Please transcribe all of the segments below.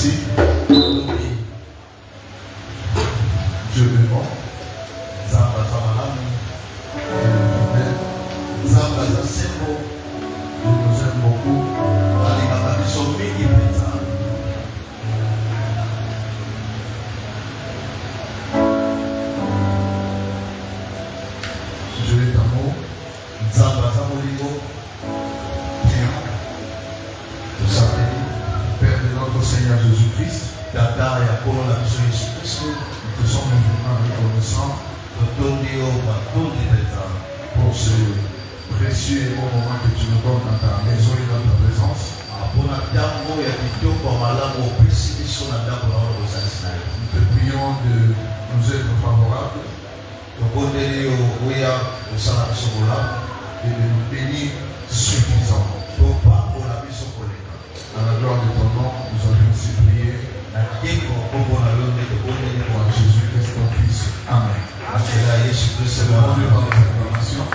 merci. Dieu est bon. Zamba Zamanam. Zamba Zasembo. Il nous aime beaucoup. Dieu est amour. Zamba Zamolingo. Nous savons, Père de notre Seigneur Jésus-Christ, Tata et Apollo, la mission de Jésus-Christ, nous te sommes infiniment reconnaissants pour ce précieux et bon moment que tu nous donnes dans ta maison et dans ta présence. Nous te prions de nous être favorables et de nous bénir suffisamment. À la gloire de ton nom, nous avons aussi prié pour Jésus-Christ ton Fils. Amen. C'est le nom de notre proclamation.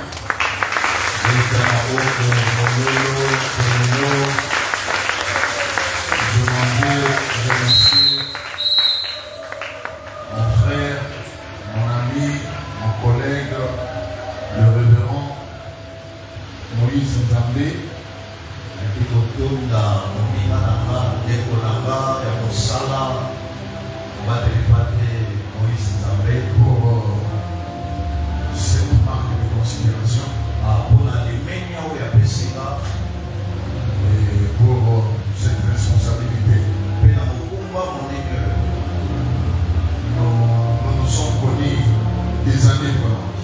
Je m'en vais remercier mon frère, mon ami, mon collègue, le révérend Moïse Nzambé. Pour cette marque de considération et pour cette responsabilité. Nous nous sommes connus des années volantes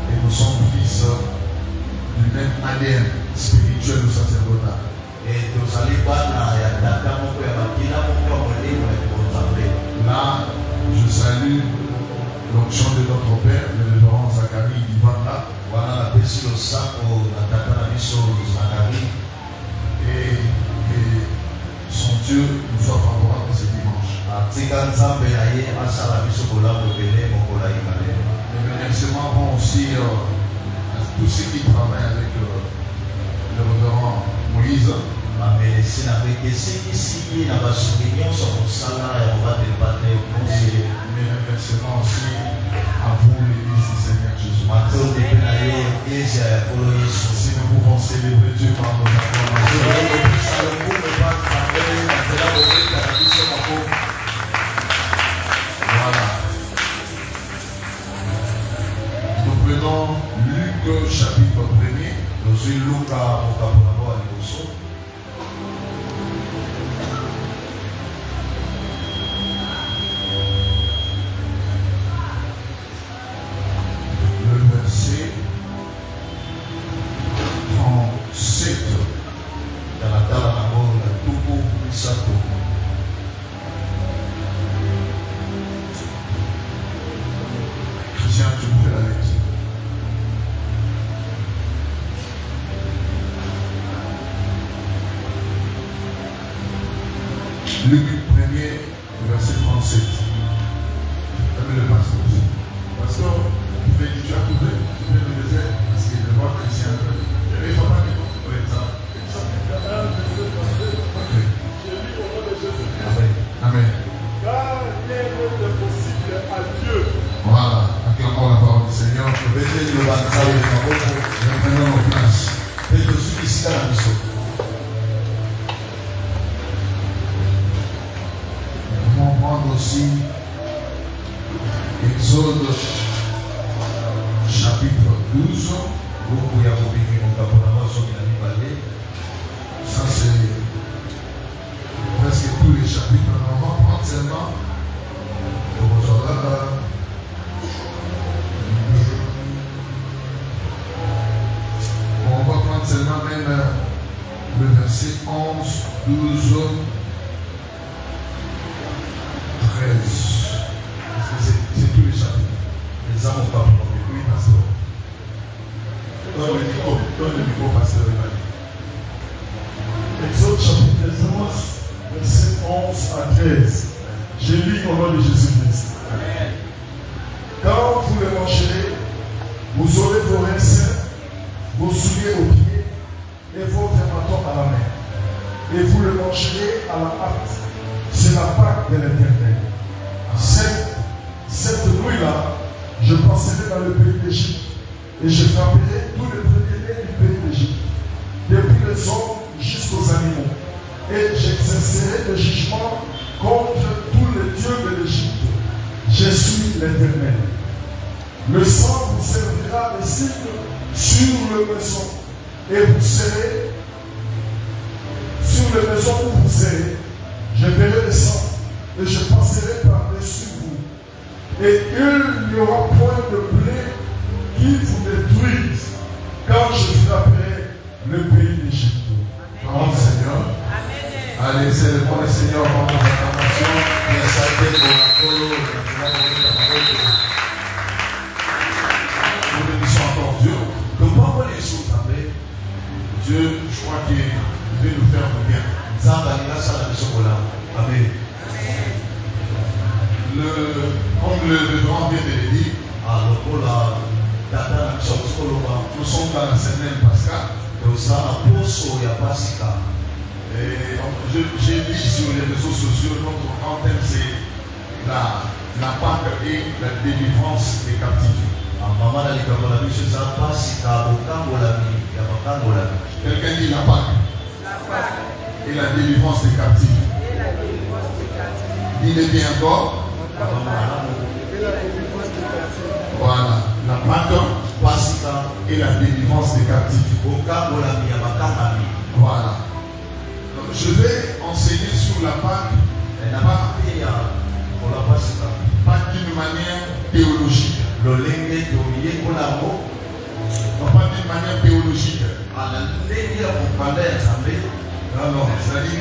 et nous sommes fils du même ADN spirituel ou sacerdotal. Là, je salue l'onction de notre Père, le révérend Zacharie Divanda. Et son Dieu nous soit favorable ce dimanche. Les remerciements vont aussi à tous ceux qui travaillent avec le révérend Moïse. Et mes remerciements aussi à vous, l'Église du Seigneur Jésus. Si nous pouvons célébrer Dieu par nos acclamations. Voilà. Nous prenons Luc chapitre 1er. Le verset 37. Christian, tu me fais la lecture. Luc 1er, verset 37. Le pasteur aussi. Pasteur, tu as trouvé, tu fais le désert, parce qu'il est voir Christian. Il ne faut pas dire pour exemple. Amen. Car rien n'est possible à Dieu. Voilà, acclamons la parole du Seigneur. Reprenons nos places. Nous pouvons prendre aussi Exode chapitre 12. Ça c'est presque tous les chapitres. On va prendre seulement seulement même le verset 11, 12, 13. Parce que c'est tous les chapitres. Les âmes n'ont pas promis. Oui, pasteur. Donne le micro, pasteur Emmanuel. Exode chapitre 11, verset 11 à 13. Je lis au nom de Jésus-Christ. Quand vous le mangerez, vous aurez vos reins sains, vos souliers aux pieds et vos vêtements à la main. et vous le mangerez à la hâte. C'est la Pâque de l'Éternel. Cette nuit-là, je passerai dans le pays d'Égypte et je frapperai tous les premiers-nés du pays d'Égypte, depuis les hommes jusqu'aux animaux. Et j'exercerai le jugement contre tous les dieux de l'Égypte. Je suis l'Éternel. Le sang vous servira de signe sur le maison, et vous serez sur le maison où vous serez. Je verrai le sang et je passerai par-dessus vous. Et il n'y aura point de blé qui vous détruise quand je frapperai le pays d'Égypte. Amen, Seigneur. Amen. Allez, c'est le bon Seigneur pour mon intervention. Nous bénissons encore Dieu. Donc, pourquoi les choses avaient Dieu, je crois qu'il veut nous faire du bien. Amen. Comme le grand vient de le dire, nous sommes dans la semaine pascale. Et j'ai vu sur les réseaux sociaux, notre grand thème c'est la Pâque et la délivrance des captifs. Quelqu'un dit la Pâque et la délivrance des captifs. Dis-le bien encore. Voilà, la Pâque et la délivrance des captifs. Voilà. Donc, je vais enseigner sur la Pâque, pas d'une manière théologique. Non, pas d'une manière théologique. Non, non, c'est-à-dire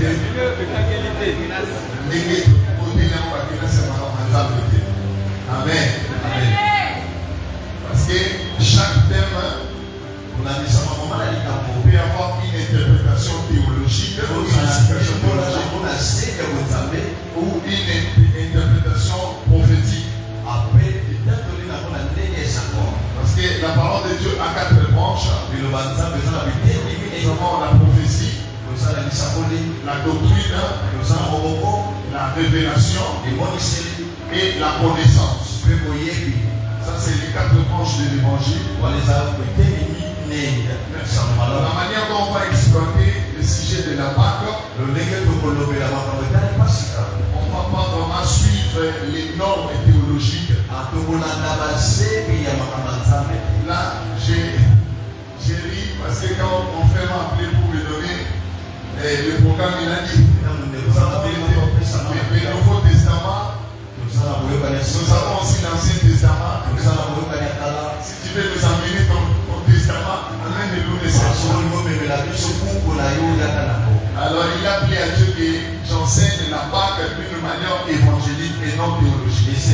Amen. Parce que chaque thème peut avoir une interprétation théologique ou une interprétation prophétique. Parce que la parole de Dieu a 4 branches. Nous avons la prophétie, la doctrine, la révélation et la connaissance. Ça, c'est les 4 branches de l'évangile. La manière dont on va exploiter le sujet de la Pâque, on ne va pas vraiment suivre les normes théologiques. Là, j'ai ri parce que quand mon frère m'a appelé pour me donner le programme, il a dit le Nouveau Testament, nous avons aussi l'Ancien Testament. Si tu veux nous amener ton testament, amène-nous les sanctions. Alors il a appelé à Dieu que j'enseigne la Pâque d'une manière évangélique et non théologique.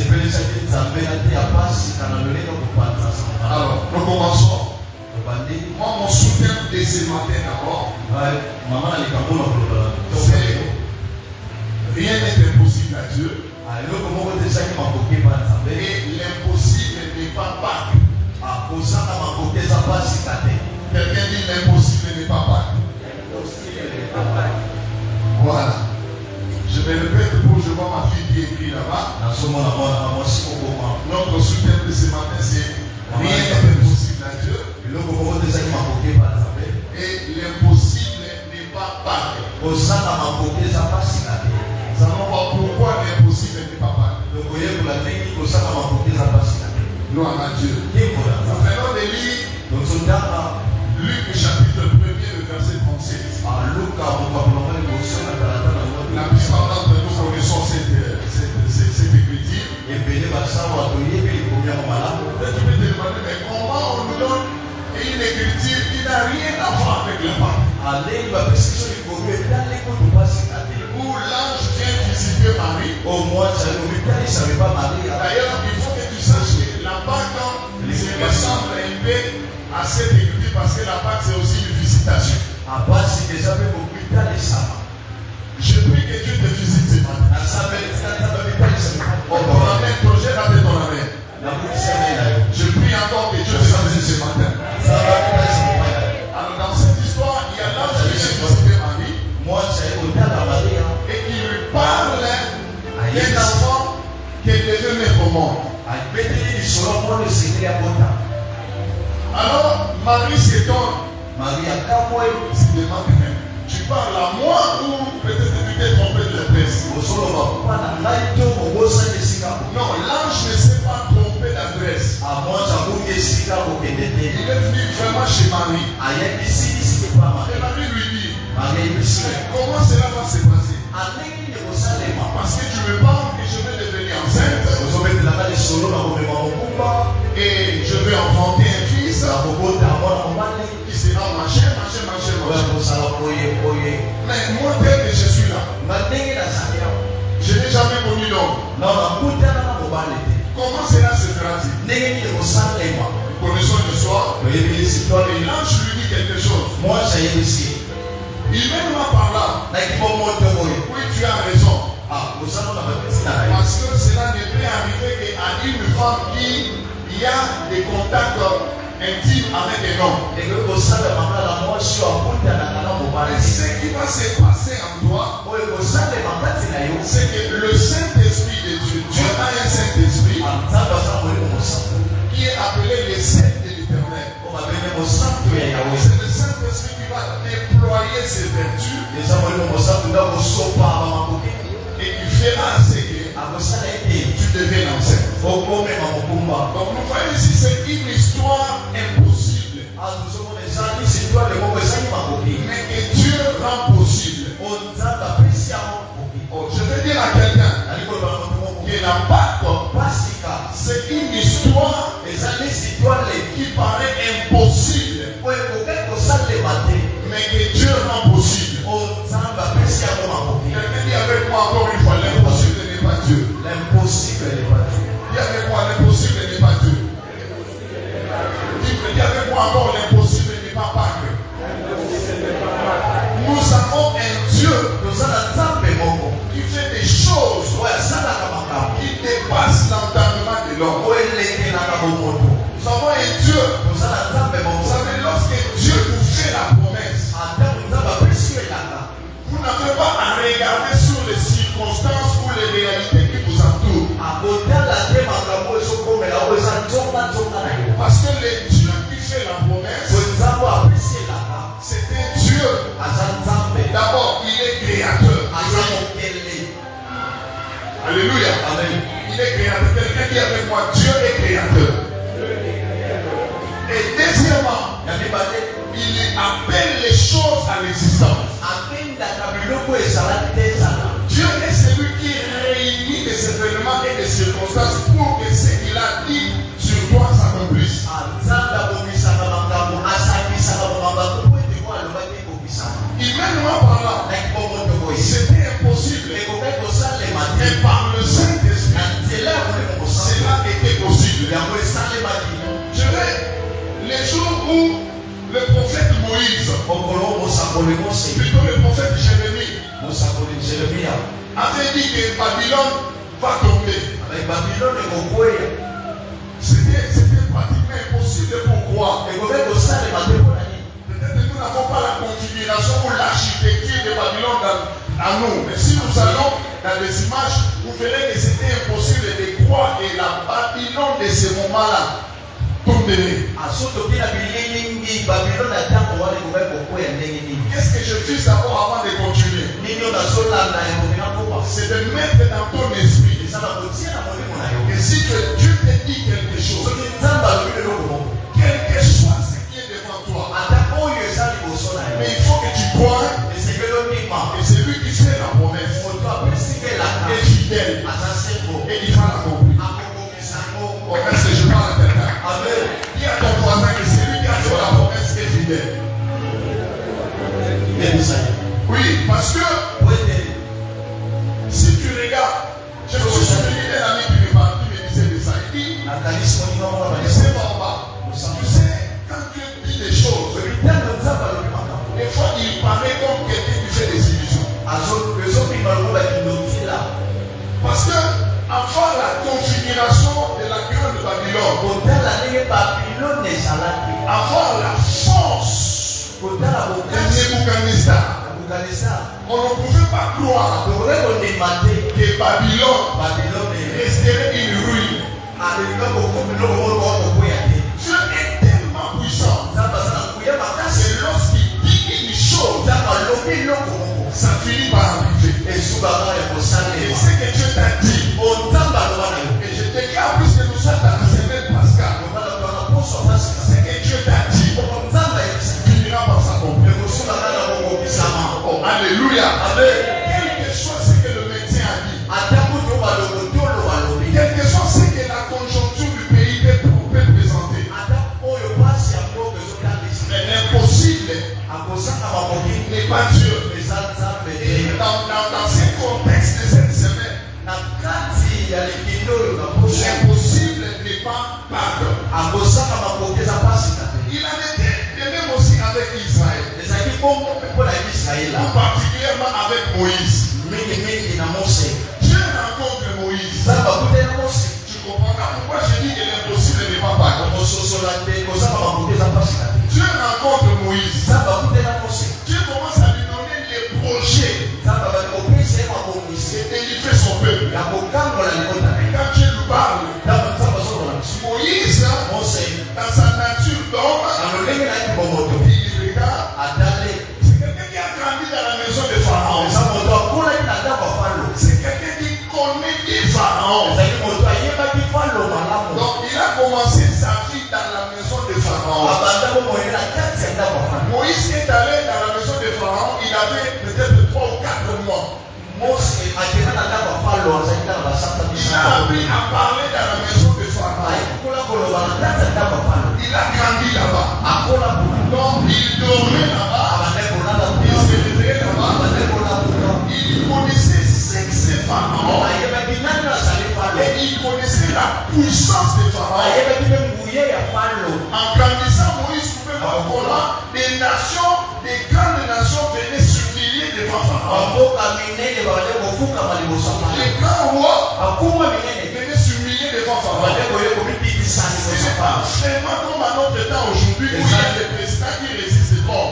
Alors, nous commençons. Moi, mon soutien de ce matin d'abord, c'est rien n'est impossible à Dieu. Et l'impossible n'est pas Pâque. Quelqu'un dit l'impossible n'est pas Pâque. Voilà. Je vais répéter pour je vois ma fille qui écrit là-bas. Notre soutien de ce matin, c'est rien n'est impossible à Dieu. Et l'impossible n'est pas Pâque. Nous allons voir pourquoi l'impossible n'est pas Pâque. Gloire à Dieu. Nous venons de lire Luc chapitre 1er, le verset 37. La plupart d'entre nous connaissons cette écriture. Et tu peux te demander, mais comment on nous donne une écriture qui n'a rien à voir avec la Pâque? Où l'ange vient visiter Marie. D'ailleurs, il faut que tu saches que la Pâque ressemble un peu à cette écriture parce que la Pâque c'est aussi une visitation. Je prie que Dieu te visite ce matin. Ton amen, projet là de ton amen. Je prie encore que Dieu te visite ce matin. Alors dans cette histoire, il y a l'ange qui vient visiter Marie. et qui lui parle d'un enfant qu'elle devait mettre au monde. Alors Marie s'étonne. Se demande même, tu parles à moi ou peut-être tu t'es trompé de l'adresse? Non, l'ange ne s'est pas trompé d'adresse. Il est venu vraiment chez Marie. Et Marie lui dit, comment cela va se passer? Parce que tu me parles que je vais devenir enceinte et je vais enfanter un fils qui sera machin. Mais moi, tel que je suis là, je n'ai jamais connu d'homme. Comment cela se fera-t-il? Nous connaissons l'histoire. Et l'ange lui dit quelque chose. Il même par là. Oui, tu as raison. Parce que cela ne peut arriver qu'à une femme qui a des contacts intimes avec un homme. Et ce qui va se passer en toi, c'est que le Saint-Esprit de Dieu, Dieu a un Saint-Esprit qui est appelé le Saint de l'Éternel. C'est le Saint-Esprit qui va déployer ses vertus et qui fera ce que tu deviens enceinte. Donc nous voyons ici, c'est une histoire impossible, mais que Dieu rend possible. Je vais dire à quelqu'un que la Pâque, c'est une histoire qui paraît impossible, mais que Dieu rend possible. Quelqu'un dit avec moi encore une fois, l'impossible n'est pas Dieu. Dis avec moi, l'impossible n'est pas Dieu. Dis avec moi encore, l'impossible n'est pas Pâques. Nous avons un Dieu qui fait des choses qui dépassent l'entendement de l'homme. Nous avons un Dieu. Vous savez, lorsque Dieu vous fait la promesse, vous n'avez pas à regarder sur les circonstances ou les réalités qui vous entourent. Parce que le Dieu qui fait la promesse, c'est un Dieu. D'abord, il est créateur. Alléluia. Amen. Il est créateur. Quelqu'un dit avec moi, Dieu est créateur. Et deuxièmement, il appelle les choses à l'existence. Dieu est celui qui réunit des événements et des circonstances pour que ce qu'il a dit sur toi s'accomplisse. Humainement parlant, c'était impossible. Mais par le Saint-Esprit, cela était possible. Je vais, les jours où le prophète Moïse, plutôt le prophète Jérémie, avait dit que Babylone va tomber. C'était pratiquement impossible pour croire. Peut-être que nous n'avons pas la configuration ou l'architecture de Babylone à nous. Mais si nous allons dans les images, vous verrez que c'était impossible de croire que la Babylone de ce moment-là tomberait. Qu'est-ce que je fais d'abord avant de continuer? C'est de mettre dans ton esprit que si Dieu te dit quelque chose, quel que soit ce qui est devant toi, mais il faut que tu crois que c'est lui qui fait la promesse est fidèle et il va l'accomplir. Oh, est-ce que je parle à quelqu'un? Dis à ton voisin que c'est lui qui a fait la promesse est fidèle. Oui, parce que si tu regardes, je me suis souvenu d'un ami qui me disait de ça. Il dit, c'est Baba. Tu sais, quand Dieu dit des choses, des fois il paraît comme quelqu'un qui fait des illusions. Parce que avant la configuration de la grande Babylone, avant la force de Nebuchadnezzar, on pas croire que Babylone resterait une ruine. Dieu est tellement puissant. C'est lorsqu'il dit une chose, ça finit par arriver. Et ce que Dieu t'a dit. Et je déclare, puisque nous sommes dans la semaine pascale, ce que Dieu t'a dit finira par s'accomplir. Oh, alléluia. Quelque chose, c'est que le médecin a dit. Quelque chose, c'est que la conjoncture du pays peut présenter. Mais l'impossible n'est pas Dieu. Dans ce contexte de cette semaine, l'impossible n'est pas pardon. Il en était de même aussi avec Israël. En particulièrement avec Moïse. Dieu rencontre Moïse. Tu comprendras pourquoi je dis que l'impossible n'est pas pardon. Dieu rencontre Moïse. Dieu commence à lui donner les projets et délivrer son peuple. Quand Dieu lui parle, Moïse, dans sa nature d'homme, il regarde. C'est quelqu'un qui a grandi dans la maison de Pharaon. C'est quelqu'un qui connaît les pharaons. Donc il a commencé sa vie dans la maison de Pharaon. Moïse est allé dans la maison de Pharaon, il avait peut-être 3 ou 4 mois. Il a appris à parler dans la maison de Pharaon. Il a grandi là-bas. Donc il dormait là-bas. Il se réveillait là-bas. Il connaissait ce que c'est Pharaon. Et il connaissait la puissance de Pharaon. En grandissant, Moïse pouvait voir comment des nations, des grandes nations venaient s'humilier devant Pharaon. Les grands rois venaient s'humilier devant Pharaon. Ce n'est pas vraiment comme à notre temps aujourd'hui où il y a des présidents qui résistent pas.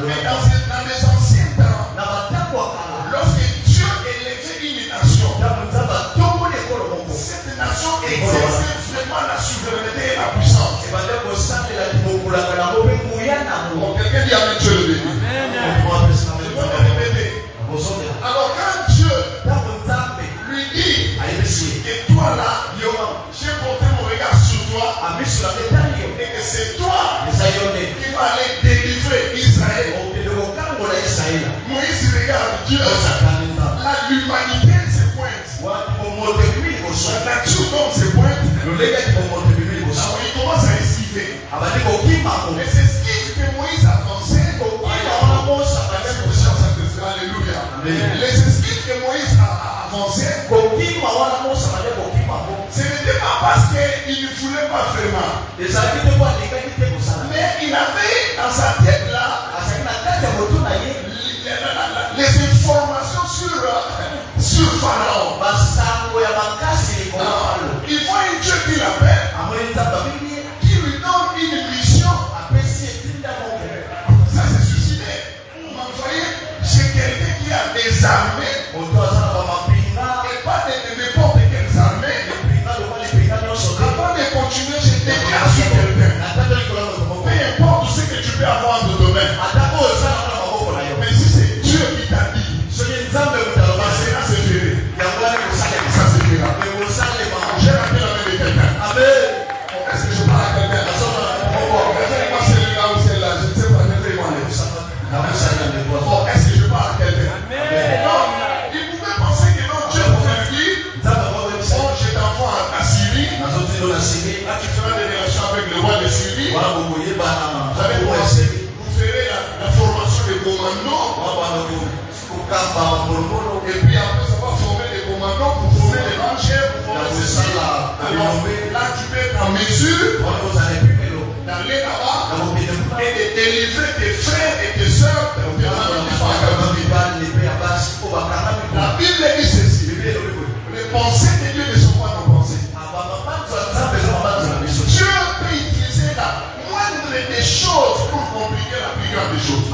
Mais dans les anciens temps, lorsque Dieu élevait une nation, cette nation exerçait vraiment la souveraineté et la puissance. Bon, quelqu'un dit Amen, Dieu le bénit. Alors quand Dieu lui dit que toi là, j'ai porté mon regard sur toi et que c'est toi qui vas aller délivrer Israël. Moïse regarde Dieu. L'humanité se pointe. La nature d'homme se pointe. Alors il commence à esquiver. Et c'est ce que Moïse a pensé. Alléluia. Les esquives que Moïse a avancé, ce n'était pas parce qu'il ne voulait pas vraiment. Mais il avait dans sa tête là les informations sur Pharaon. Il voit un Dieu qui l'appelle, qui lui donne une mission. Ça s'est suicidé. Vous voyez, c'est quelqu'un qui a des armées. Et pas de n'importe quelles armées. Avant de continuer, je déclare sur quelqu'un. Peu importe ce que tu peux avoir de domaine. Mais si c'est Dieu qui t'a dit, ça sera sévéré. Ça se fera. J'ai rappelé la main de quelqu'un. Est-ce que je parle à quelqu'un? Moi c'est le gars ou c'est là. Je ne sais pas. Est-ce que je parle à quelqu'un? Non. Il pouvait penser que non, Dieu pouvait lui dire, oh, je t'envoie à Syrie. Là tu feras des relations avec le roi de Syrie. Vous ferez la formation des commandos. Et puis après ça va former des commandos pour former des rangers, pour former des salles. Alors là tu peux être en mesure d'aller là-bas et de délivrer tes frères et tes soeurs. La Bible dit ceci. Les pensées de Dieu ne sont pas nos pensées. Dieu peut utiliser la moindre des choses pour compliquer la plus grande des choses.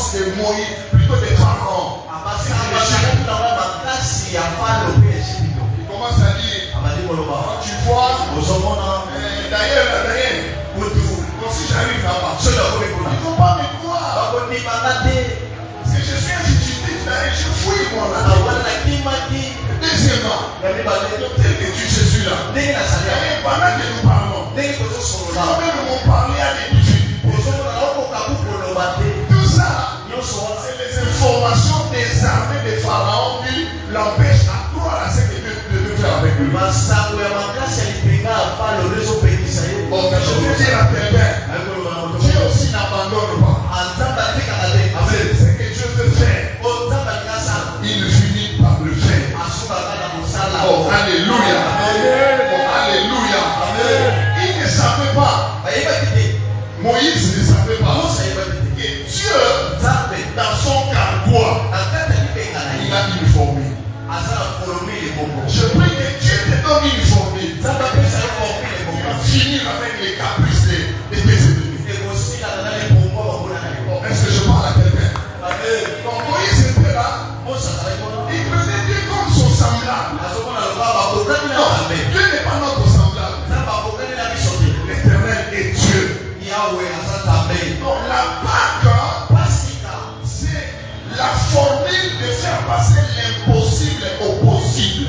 puissance de Moïse, plutôt de Pharaon. Il commence à dire, quand tu vois, d'ailleurs, si j'arrive là-bas, il ne faut pas me croire. Parce que je suis un fugitif, je fouille moi là. Deuxièmement, tel que tu je suis là. Pendant que nous parlons, nous m'ont parlé à des difficultés. Tout ça, c'est les informations des armées de Pharaon qui l'empêchent à croire à ce que Dieu veut faire avec lui. Bon, je veux dire à quelqu'un, Dieu aussi n'abandonne pas. Ce que Dieu veut faire, il finit par le faire. Oh, alléluia. Oh, alléluia. Il ne savait pas. Moïse ne savait pas que Dieu, dans son carquois, il a une formule. Je prie que Dieu te donne une formule. Tu vas finir avec les caprices de tes ennemis. Est-ce que je parle à quelqu'un? Quand Moïse était là, il prenait Dieu comme son semblable. Non, Dieu n'est pas notre semblable. L'Éternel est Dieu. Donc la Pâque, c'est la formule de faire passer l'impossible au possible.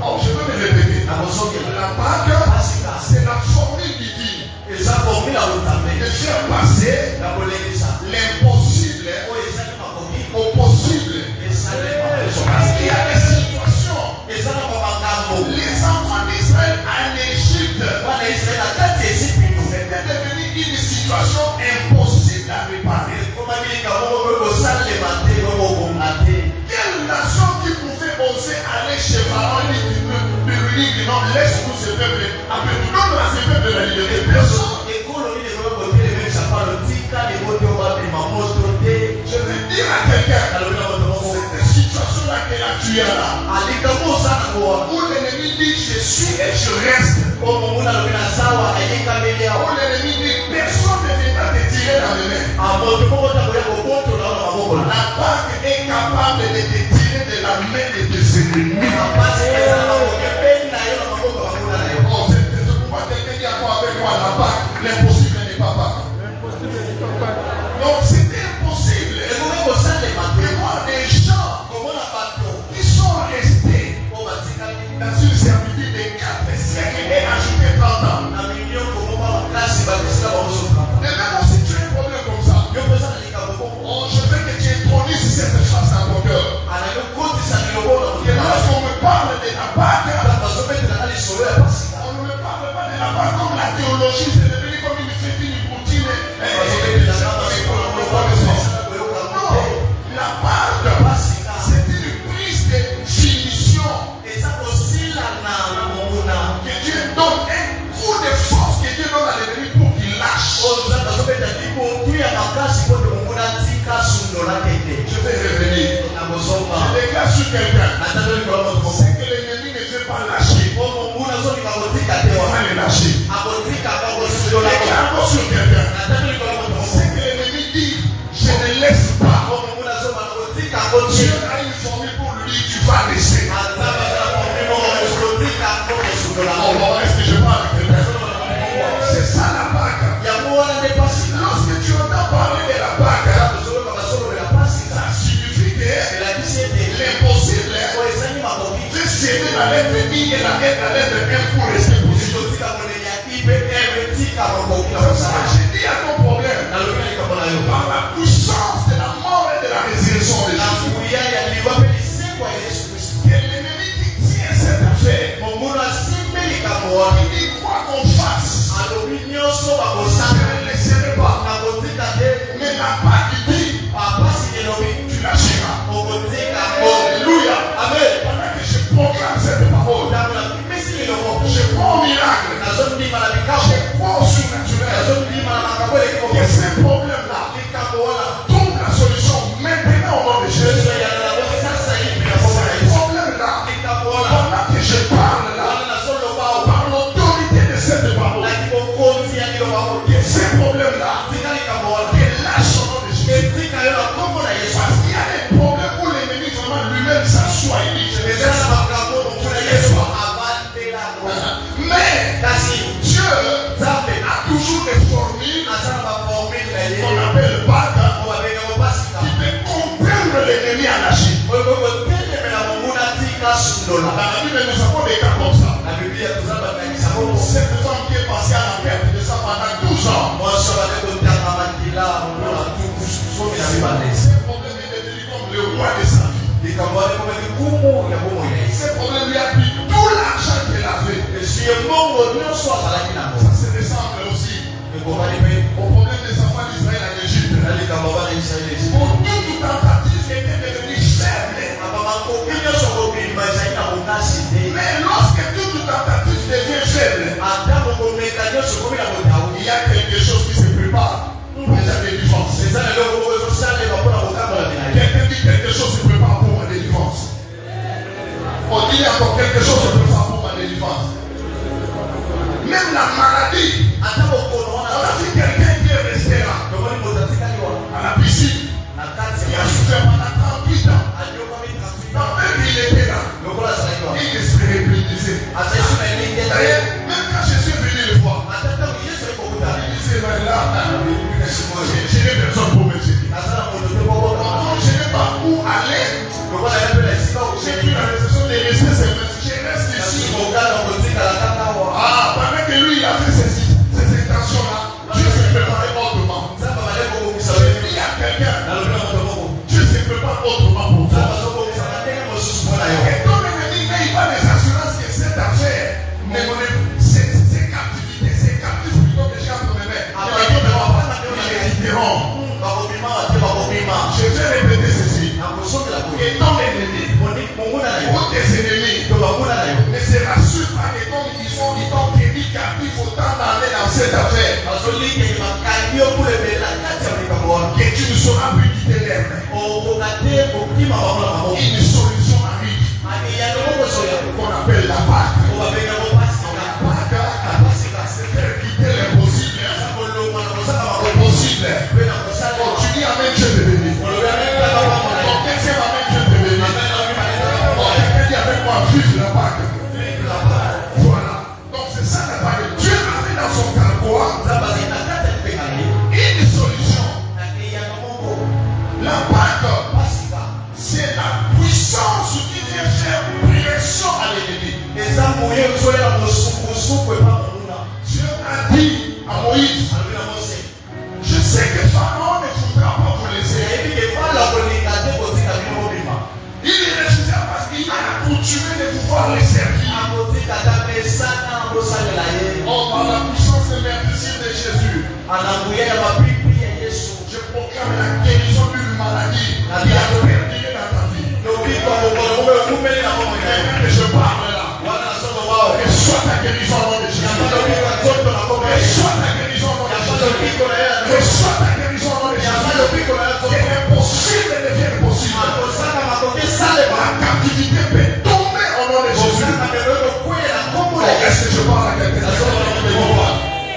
Oh, je veux me répéter. La Pâque, c'est la formule divine de faire passer l'impossible au possible. Parce qu'il y a des situations. Les enfants d'Israël en Égypte, c'était devenu une situation impossible à réparer. Quelle nation qui pouvait oser aller chez Pharaon et lui dire non, laisse-nous ce peuple, après tout, donne à ce peuple la liberté. Personne. Je veux dire à quelqu'un, cette situation-là qu'elle a tué là, où l'ennemi dit je suis et je reste, où l'ennemi dit personne ne viendra te tirer dans les mains. La Pâque est capable de te tirer de la main de tes ennemis. Oh, c'est pourquoi quelqu'un dit encore avec moi la Pâque, l'impossible n'est pas Pâque. Donc c'était impossible de voir des gens qui sont restés dans une servitude de 4 siècles et ajouté 30 ans. Et même si tu as un problème comme ça, oh, je veux que tu intronises cette face dans ton cœur. Et lorsqu'on me parle de la Pâque, on ne me parle pas de la Pâque comme la théologie, c'est devenu comme une fête, une routine. Non, la Pâque, c'est une prise de finition. Que Dieu donne un coup de force que Dieu donne à l'ennemi pour qu'il lâche. Je vais revenir. Je déclare sur quelqu'un. C'est que l'ennemi ne veut pas lâcher. On va le lâcher. Je déclare sur quelqu'un. C'est que l'ennemi dit je ne laisse pas. Dieu a une formule pour lui, tu vas laisser. Oh, est-ce que je parle à quelqu'un? C'est ça la Pâque. Lorsque tu entends parler de la Pâque, ça signifie que l'impossible veut céder la lettre I et la lettre M pour rester possible. J'ai dit à ton problème, par la puissance de la mort et de la résurrection de Jésus, que l'ennemi qui tient cette affaire, il dit quoi qu'on fasse, je ne le laisserai pas. Mais la Pâque dit, tu lâcheras. Alléluia. Amen. Pendant que je proclame cette parole, je crois au miracle, je crois au surnaturel, que ces problèmes-là trouvent la solution maintenant au nom de Jésus. Ces problèmes-là, pendant que je parle là, par l'autorité de cette parole, que ces problèmes-là la Bible, nous avons des cas comme ça. Cette femme qui est passée à la perte de ça pendant 12 ans. Ce problème est devenu comme le roi de sa vie. Ce problème lui a pris tout l'argent qu'elle avait. Ça se ressemble aussi au problème des enfants d'Israël en Égypte. Pour toute tentative était devenue faible. Mais lorsque toute tentative devient faible, il y a quelque chose qui se prépare pour la délivrance. Quelqu'un dit quelque chose se prépare pour ma délivrance. On dit encore quelque chose se prépare pour ma délivrance. Même la maladie, on a vu quelqu'un qui est resté là, à la piscine, il a souffert pendant 38 ans. Non, même il était là, il espérait répliquer. D'ailleurs, même quand je suis venu le voir, il disait, là, je n'ai personne pour me dire. Je n'ai pas où aller. J'ai pris la décision de rester, je reste ici. Ah, pendant que lui, il a fait ces intentions-là, Dieu s'est préparé autrement. Il y a quelqu'un, Dieu s'est préparé autrement pour toi. Et ton ennemi, il pas des assurances que cette affaire, ces captivités, ces captifs plutôt que j'ai entre mes mains, je vais répéter ceci. Et ton ennemi, ou tes ennemis, ne se rassure pas que comme ils t'ont prédit captif autant d'aller dans cette affaire, que tu ne sauras plus quitter les mains. Une solution arrive qu'on appelle la Pâque. C'est faire quitter l'impossible. Possible. Quand tu dis Amen, Dieu te bénit. Quand quelqu'un Amen, Dieu te bénit. Quand quelqu'un dit avec moi, vive la Pâque. Voilà. Donc c'est ça la Pâque. Dieu a mis dans son carquois une solution. La Pâque, c'est la puissance qui vient faire pression à l'ennemi. Dieu a dit à Moïse, je sais que Pharaon ne voudra pas vous laisser. Il refusera parce qu'il a accoutumé de pouvoir les servir. Oh, par la puissance de l'indicible de Jésus, je proclame la guérison d'une maladie qui a perduré dans ta vie. Et je parle là. Et soit ta guérison au nom de Jésus. Et soit ta guérison au nom de Jésus. Et soit ta guérison au nom de Jésus. Que l'impossible devienne possible. La captivité peut tomber au nom de Jésus. Est-ce que je parle à quelqu'un?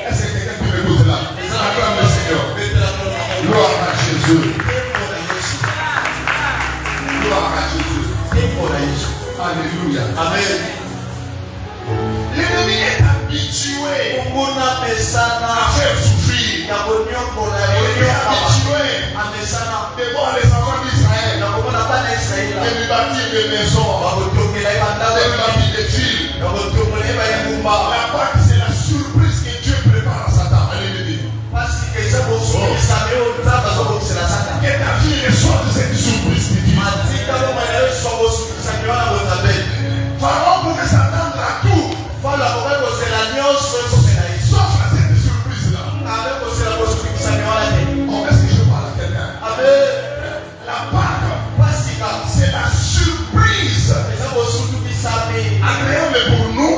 Est-ce que quelqu'un peut m'écouter là? Acclame le Seigneur. Gloire à Jésus. Gloire à Jésus. Alléluia. Amen. L'ennemi est habitué à faire souffrir. Il est habitué de voir les enfants d'Israël de lui bâtir des maisons, de lui bâtir des villes. La Pâque, c'est la surprise que Dieu prépare à Satan, à l'ennemi. Que ta vie reçoive de cette surprise divine. Pharaon pouvait s'attendre à tout, sauf à cette surprise-là. Oh, est-ce que je parle à quelqu'un? La Pâque, c'est la surprise agréable pour nous,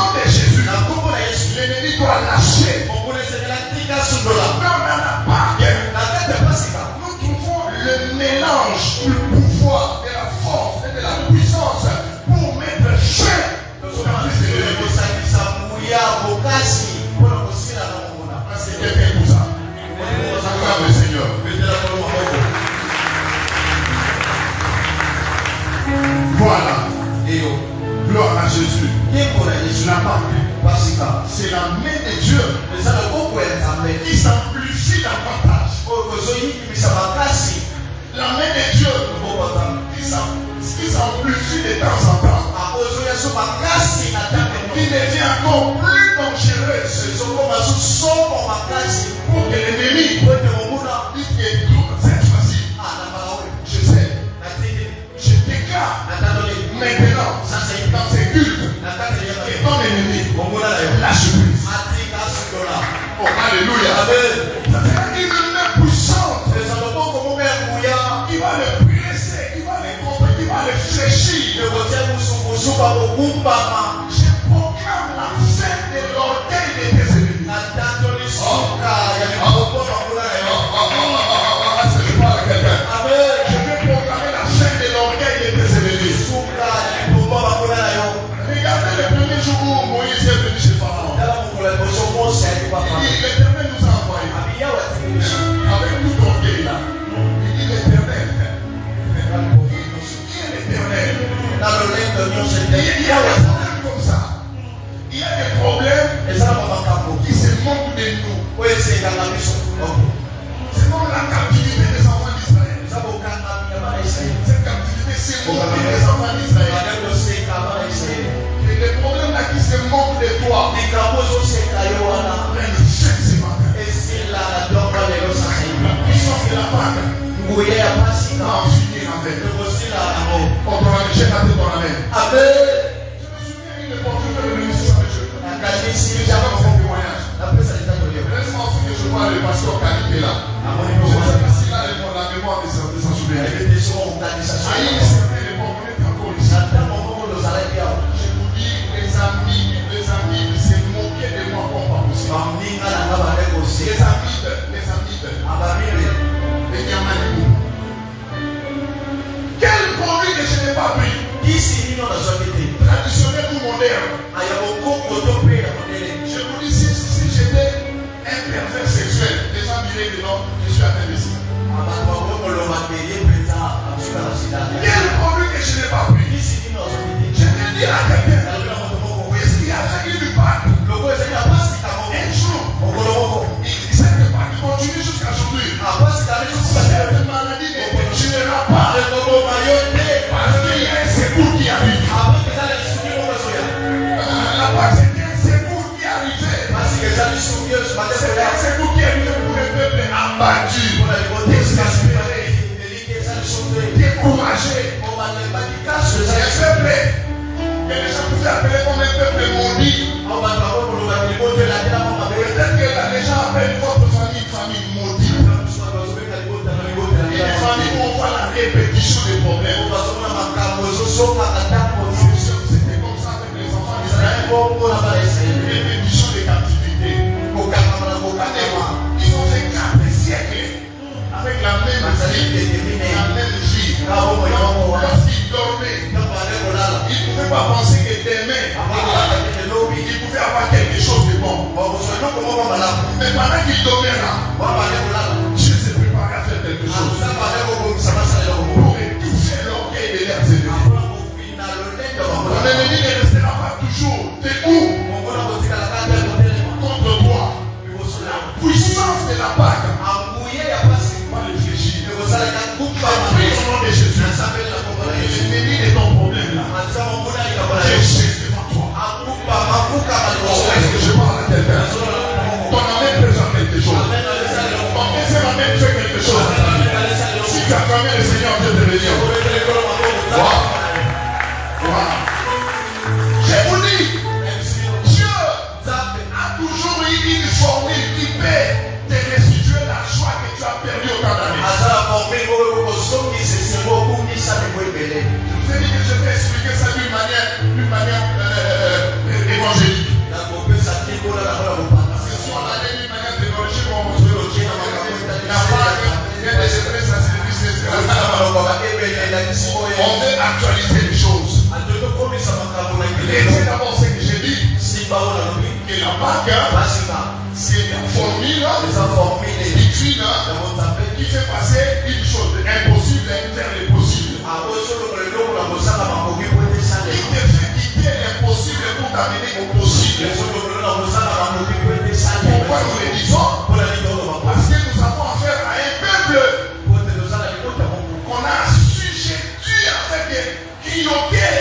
nom de Jésus, l'ennemi doit lâcher. Nous trouvons le mélange du pouvoir, de la force et de la puissance pour mettre fin sur la prise de l'ennemi. Parce que quelqu'un pour ça. Acclame le Seigneur. Voilà. Gloire à Jésus. La parole. C'est la main de Dieu qui s'amplifie davantage. La main de Dieu qui s'amplifie de temps en temps. Qui devient encore plus dangereuse pour que l'ennemi dise que cette fois-ci, je sais, je déclare maintenant dans ces cultes que ton ennemi lâche prise. Oh, alléluia. Ça sera une main puissante qui va le presser, qui va le comprendre, qui va le fléchir. Je proclame la fin de l'orgueil de tes ennemis. Est-ce que je parle à quelqu'un? Je vais proclamer la fin de l'orgueil de tes ennemis. Regardez le premier jour où Moïse est venu chez Pharaon. L'Éternel nous a envoyés avec tout orgueil là. Il dit l'Éternel. Qui est l'Éternel? Il y a des problèmes comme ça. Il y a des problèmes qui se moquent de nous. C'est comme la captivité des enfants d'Israël. Cette captivité s'est moquée des enfants d'Israël. Et les problèmes là qui se moquent de toi prennent fin ce matin. La puissance de la Pâque va en finir avec. On doit jeter la tête dans la main. Je me souviens une époque, je fais le ministère avec Dieu. J'avais mon témoignage. Laisse-moi aussi que je vois le pasteur Kalipé là. Je ne sais pas si là la mémoire de s'en souvient. À une certaine époque, on était encore ici. Je vous dis, les amis se moquaient de moi comme pas possible. Les amis, les Niamanibou. Quel produit que je n'ai pas pris? Traditionnel ou moderne? Je vous dis, si j'étais un pervers sexuel, les gens diraient que non, je suis atteint de ça. Quel produit que je n'ai pas pris? Je vais dire à quelqu'un, est-ce qu'il a fait une Pâque? Un jour, il sait que Pâque continue jusqu'à aujourd'hui. Cette maladie ne continuera pas. Parce qu'il y a un secours qui arrive. La Pâque, c'était un secours qui arrivait. C'est un secours qui arrivait pour le peuple abattu, désespéré, découragé. Un peuple que les gens pouvaient appeler comme un peuple maudit. Peut-être que les gens appellent votre famille une famille maudite. Une famille où on voit la répétition des problèmes. C'était comme ça avec les enfants d'Israël. Répétition des captivités. Ils ont fait 4 siècles avec la même vie. Lorsqu'ils dormaient, ils ne pouvaient pas penser que demain, ils pouvaient avoir quelque chose de bon. Mais pendant qu'ils dormaient là, Dieu s'est préparé à faire quelque chose pour étouffer leur Et la banque, c'est une formule divine qui fait passer une chose impossible vers le possible. Il te fait quitter l'impossible pour t'amener au possible. Pourquoi nous le disons? Parce que nous avons affaire à un peuple qu'on a sujet dû avec clignoter.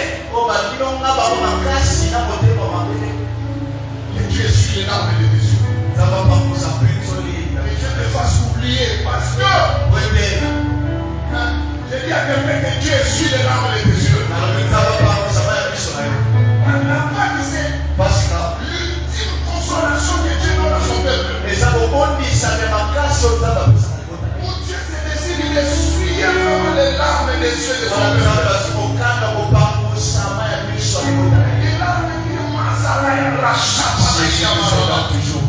Que Dieu essuie les larmes de tes yeux. Que Dieu te fasse oublier parce que j'ai dit à quelqu'un que Dieu essuie les larmes de tes yeux. La Pâque, c'est l'ultime consolation que Dieu donne à son peuple. Où Dieu se décide d'essuyer vraiment les larmes des yeux de son peuple.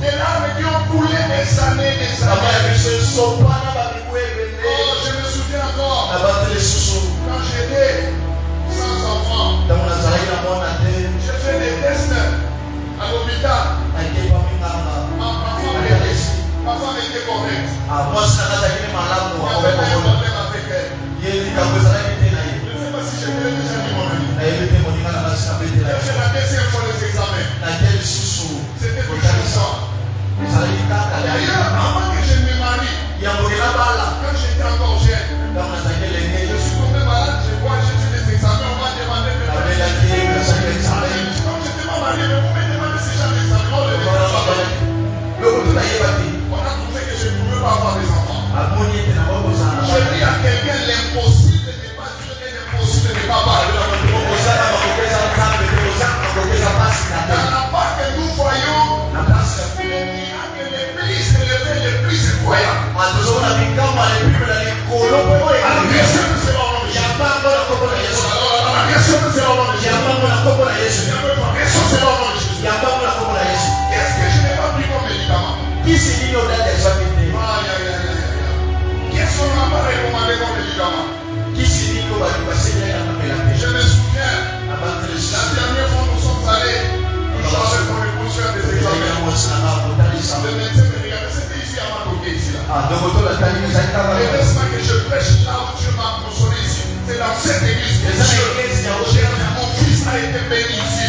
Les larmes qui ont coulé des années, des années. Oh, je me souviens encore quand j'étais sans enfant. J'ai fait des tests à l'hôpital. Ma femme était correcte. Il y avait un problème avec elle. Je ne sais pas si je te l'ai déjà dit, mon ami. J'ai fait la deuxième fois des examens. C'était tout ça. D'ailleurs, avant que je me marie, quand j'étais encore jeune, je suis tombé malade, j'ai fait des examens, on m'a demandé de faire des examens. Comme je n'étais pas marié, mais vous me demandez si j'ai des examens. On a trouvé que je ne pouvais pas avoir des enfants. Je dis à quelqu'un, l'impossible n'est pas Dieu et l'impossible n'est pas mal. Dans la part que nous voyons, les miracles les plus élevés, les plus incroyables. Qu'est-ce que je n'ai pas pris comme médicament? Qu'est-ce qu'on n'a pas recommandé comme médicament? Je me souviens, la dernière fois nous sommes allés, nous avons pour les faire des examens. Le médecin me regardait, c'était ici à Matoké, ici là. Et laisse-moi que je prêche là où Dieu m'a consolé ici. C'est dans cette église que mon fils a été béni ici.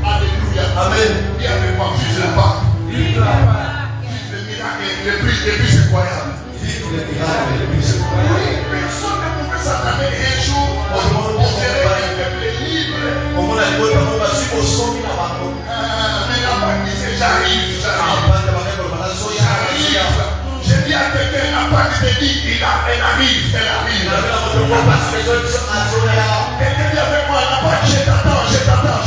Alléluia. Amen. Dis avec moi, vive la Pâque. Vive la Pâque. Vive le miracle le plus incroyable. Vive le miracle le plus incroyable. Personne ne pouvait s'attarder un jour. On serait un peuple libre. Mais la Pâque disait j'arrive. J'ai dit à quelqu'un, la Pâque te dit, elle arrive. Quelqu'un dit avec moi, la Pâque, je t'attends. Je t'attends.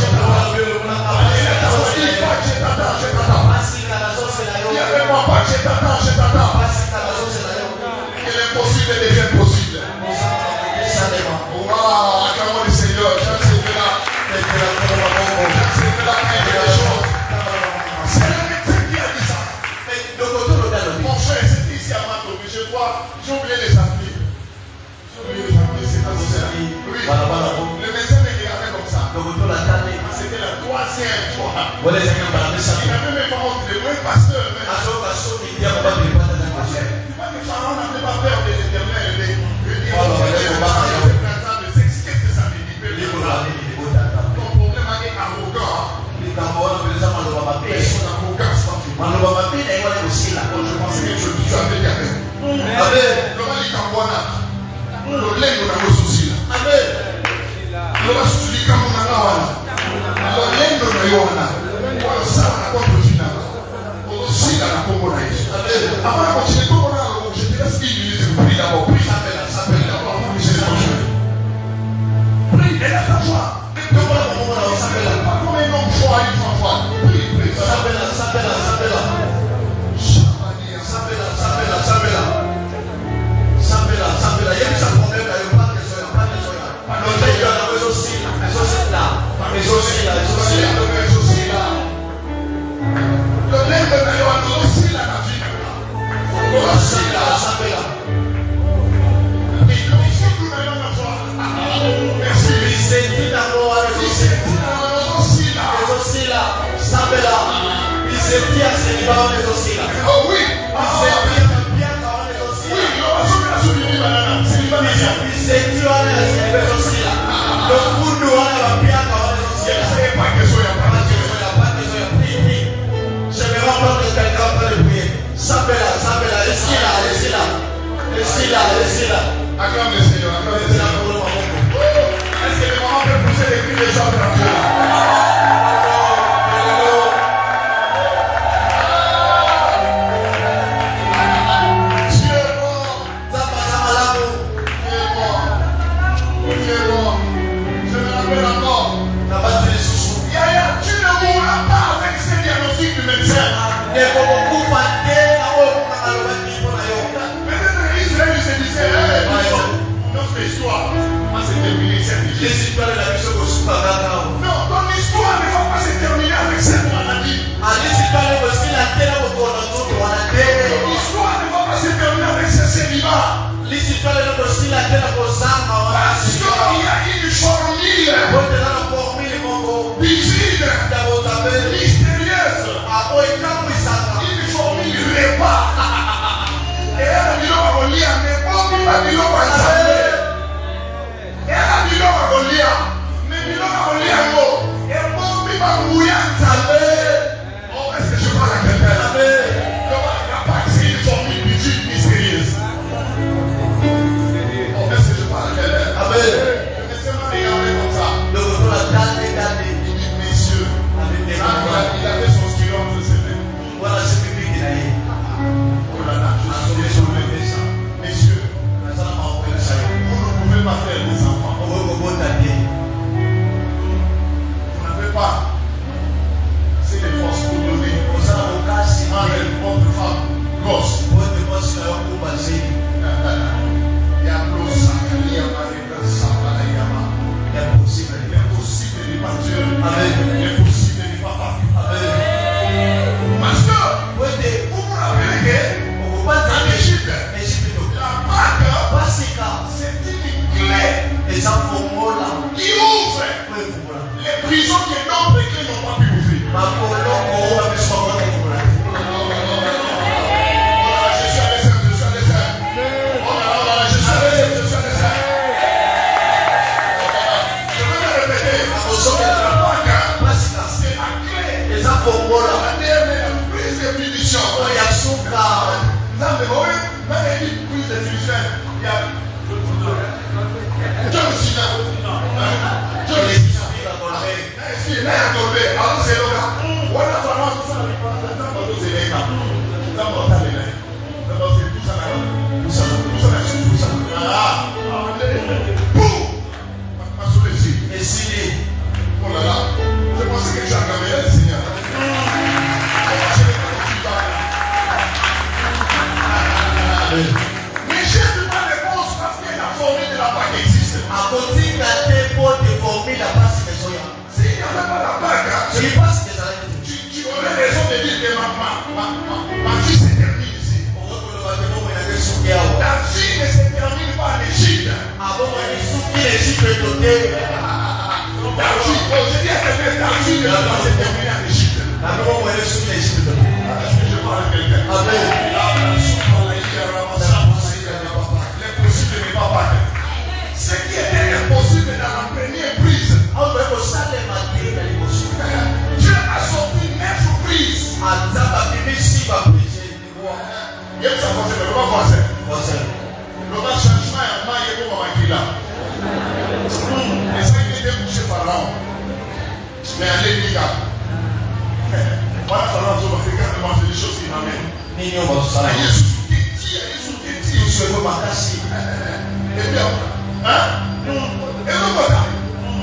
Que l'impossible devienne possible. Wow, acclamons le Seigneur. J'accepte la c'est le médecin qui a dit ça. Mon frère, c'était ici à Matoké. Je vois, j'ai oublié les applis. C'est pas ça. Oui. Le médecin me regardait comme ça. C'était la troisième fois. Il avait même pas honte de moi, pasteur. Tu vois que Pharaon n'avait pas peur de l'éternel. Qu'est-ce que ça veut dire? Ton problème est arrogant. Personne arrogance pas fait. Je pensais que je avais gagné. Comment il t'envoie? Le lait nous a souci. Le souci comme on a là. Le lait nous a ça n'a pas de final. Si la Congo na Yesu. Avant de continuer, Congo na je te laisse 1 minute pour prier d'abord. Prie d'abord. Prie, elle a ta foi. Pas comme un homme froid, une femme froide. Prie. Oh oui. Acclame le Seigneur, acclame le Seigneur. Est-ce que les mamans peuvent pousser les cris des gens dans non, ton histoire ne va pas se terminer avec cette maladie. Ton histoire ne va pas se terminer avec ce célibat. Parce qu'il y a une formule divine, mystérieuse, une formule repas. Et elle a dit l'homme à lire, mais bon, il va dire l'homme à lire. Et elle a dit l'homme à lire. Oh, est-ce que je parle à quelqu'un? C'est une formule divine mystérieuse. Oh, est-ce que je parle à quelqu'un? Le médecin m'a regardé comme ça. Il dit, messieurs, il avait son stylo entre ses mains. Oh là là, je suis désolé. Messieurs, vous ne pouvez pas faire des enfants. Vous n'avez pas. C'est les forces pour donner. Votre femme, gosse. Il y a l'osaka, il y a Marika, Sapa, il y a Ma. L'impossible n'est pas Dieu. L'impossible n'est pas Papa. Parce que, vous vous rappelez qu'en Égypte, la Pâque, c'est une clé qui ouvre les prisons que d'autres clés n'ont pas pu ouvrir. Oh là là, je pensais que tu as gagné le Seigneur. Mais je ne peux pas répondre parce que la formule de la Pâque existe. S'il n'y avait pas la Pâque, tu aurais raison de dire que ma vie se termine ici. La vie ne se termine pas en Égypte. Je dis à quelqu'un, ta vie ne va pas se terminer en Égypte. Est-ce que je parle à quelqu'un? L'impossible n'est pas Pâque. Ce qui était impossible dans la première prise, Dieu a sorti 9 prises. Il y a ça français, mais le français. Le changement est maillé pour Mamakila. Et ça, il était couché par là. Mais allez, les gars. Voilà, Pharaon, on va faire des choses qui m'amènent. Et bien,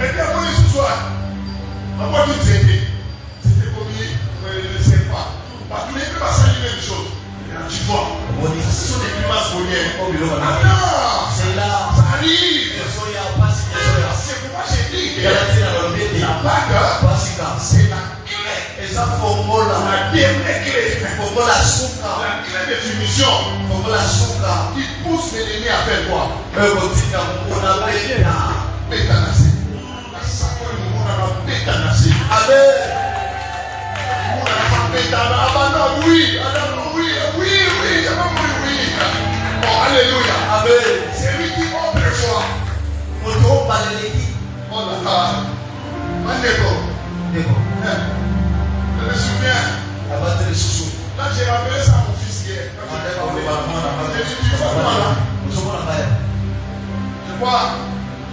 et bien, moi, ce soir, moi, tout c'était commis, je ne sais pas. Parce que les primas, c'est la même chose. Tu vois, ce sont des primas bonnières. Attends, ça arrive. C'est pourquoi j'ai dit que la Pâque, c'est la clé. La dernière clé. La clé de finition. Qui pousse l'ennemi à faire quoi? Bétanacé. La sacoche, on a bétanacé. Amen. On a bétanacé. abandon, oui, oui, oui, oui, oui. Oh, alléluia. Amen. C'est lui qui autrefois. On tombe par l'équipe. Oh là là. Mandeko. D'accord. Je me souviens. Abattre les sous-sous. Là, j'ai rappelé ça à mon fils hier. On est pas au département. J'ai dit, tu vas pas là. Nous sommes en Ambaye. Je vois.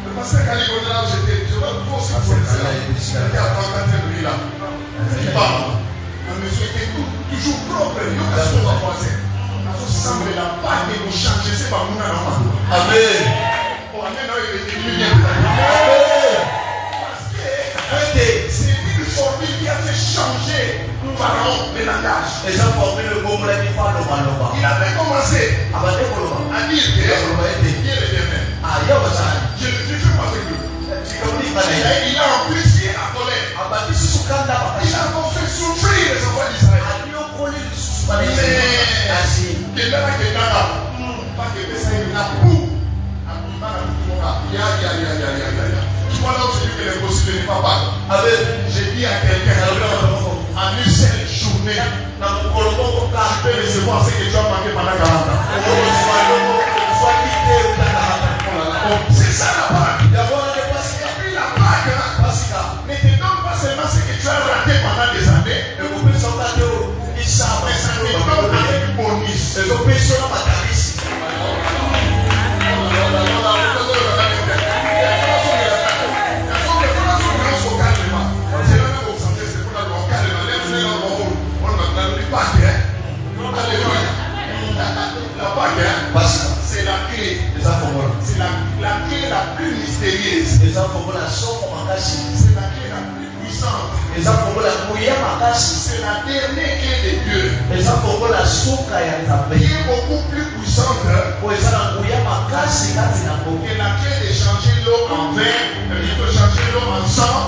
Le pasteur Caligo là où j'étais. Je vois tout aussi pour le Seigneur. Il y a 34 là. Il parle. La maison était toujours propre. Il y a ce qu'on va passer. Ça semble la part de nous changer. C'est pas mon nom. Amen. Oh, amen. Il est venu. Amen. Parce que c'est une formule qui a fait changer Pharaon le langage. Et ça formule le bon la vie par le maloba. Il avait commencé Abattre pour le à dire que Dieu est bien même. Ah, il y a ça. Je ne suis pas avec lui. Il a amplifié la colère. Abattre sous kanda. Il a encore fait souffrir les enfants d'Israël. Mais de là que pas que ça il n'a pour. Tu vois là où je dis que l'impossible n'est pas pas. J'ai dit à quelqu'un en une seule journée, tu peux recevoir ce que tu as manqué pendant 40 ans. C'est ça la bague. Il y a pris la bague. Ne te donne pas seulement ce que tu as raté pendant des années, mais ça te donne avec bonus. C'est la clé. C'est la clé la plus mystérieuse. C'est la clé la plus puissante. C'est la dernière clé de Dieu. Qui est beaucoup plus puissante que la clé de changer l'eau en vin, de changer l'eau en sang.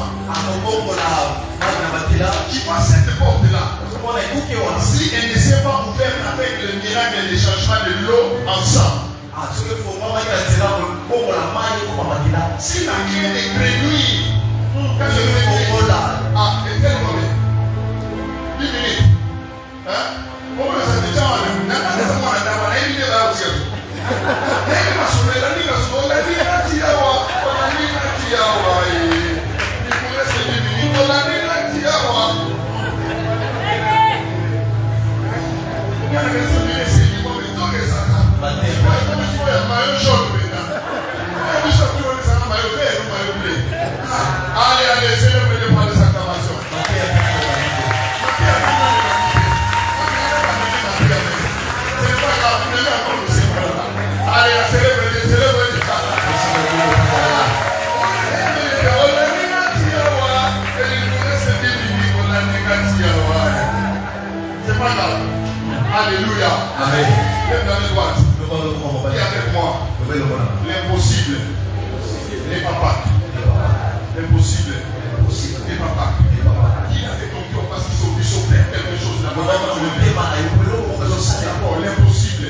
Qui passe cette porte-là. Si elle ne s'est pas ouverte avec le miracle de changement de l'eau en sang. Si la clé de grenouille, quand je vais quel moment 10 minutes. Comment ça te dit? Allez, allez, célébrez le point de s'acclamation. Allez, célébrez, célébrez. C'est pas grave. Alléluia. Amen. Lève dans les droites. Dis avec moi. L'impossible n'est pas Pâques. L'impossible n'est pas Pâques. Qui a fait ton cœur parce qu'ils sont faire quelque chose là-bas? L'impossible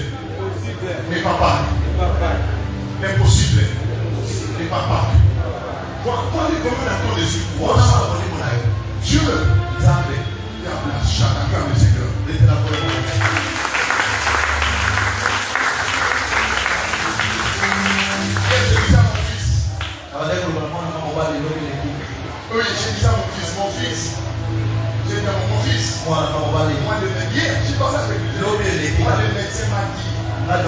n'est pas Pâques. L'impossible n'est pas Pâques. Quand les communes attendent des croissants, Dieu, il y a la chacun de Seigneur. Oui, j'ai dit à mon fils. J'ai dit à mon fils. Moi, de hier, j'ai parlé avec lui. Moi, le médecin m'a dit. Je ne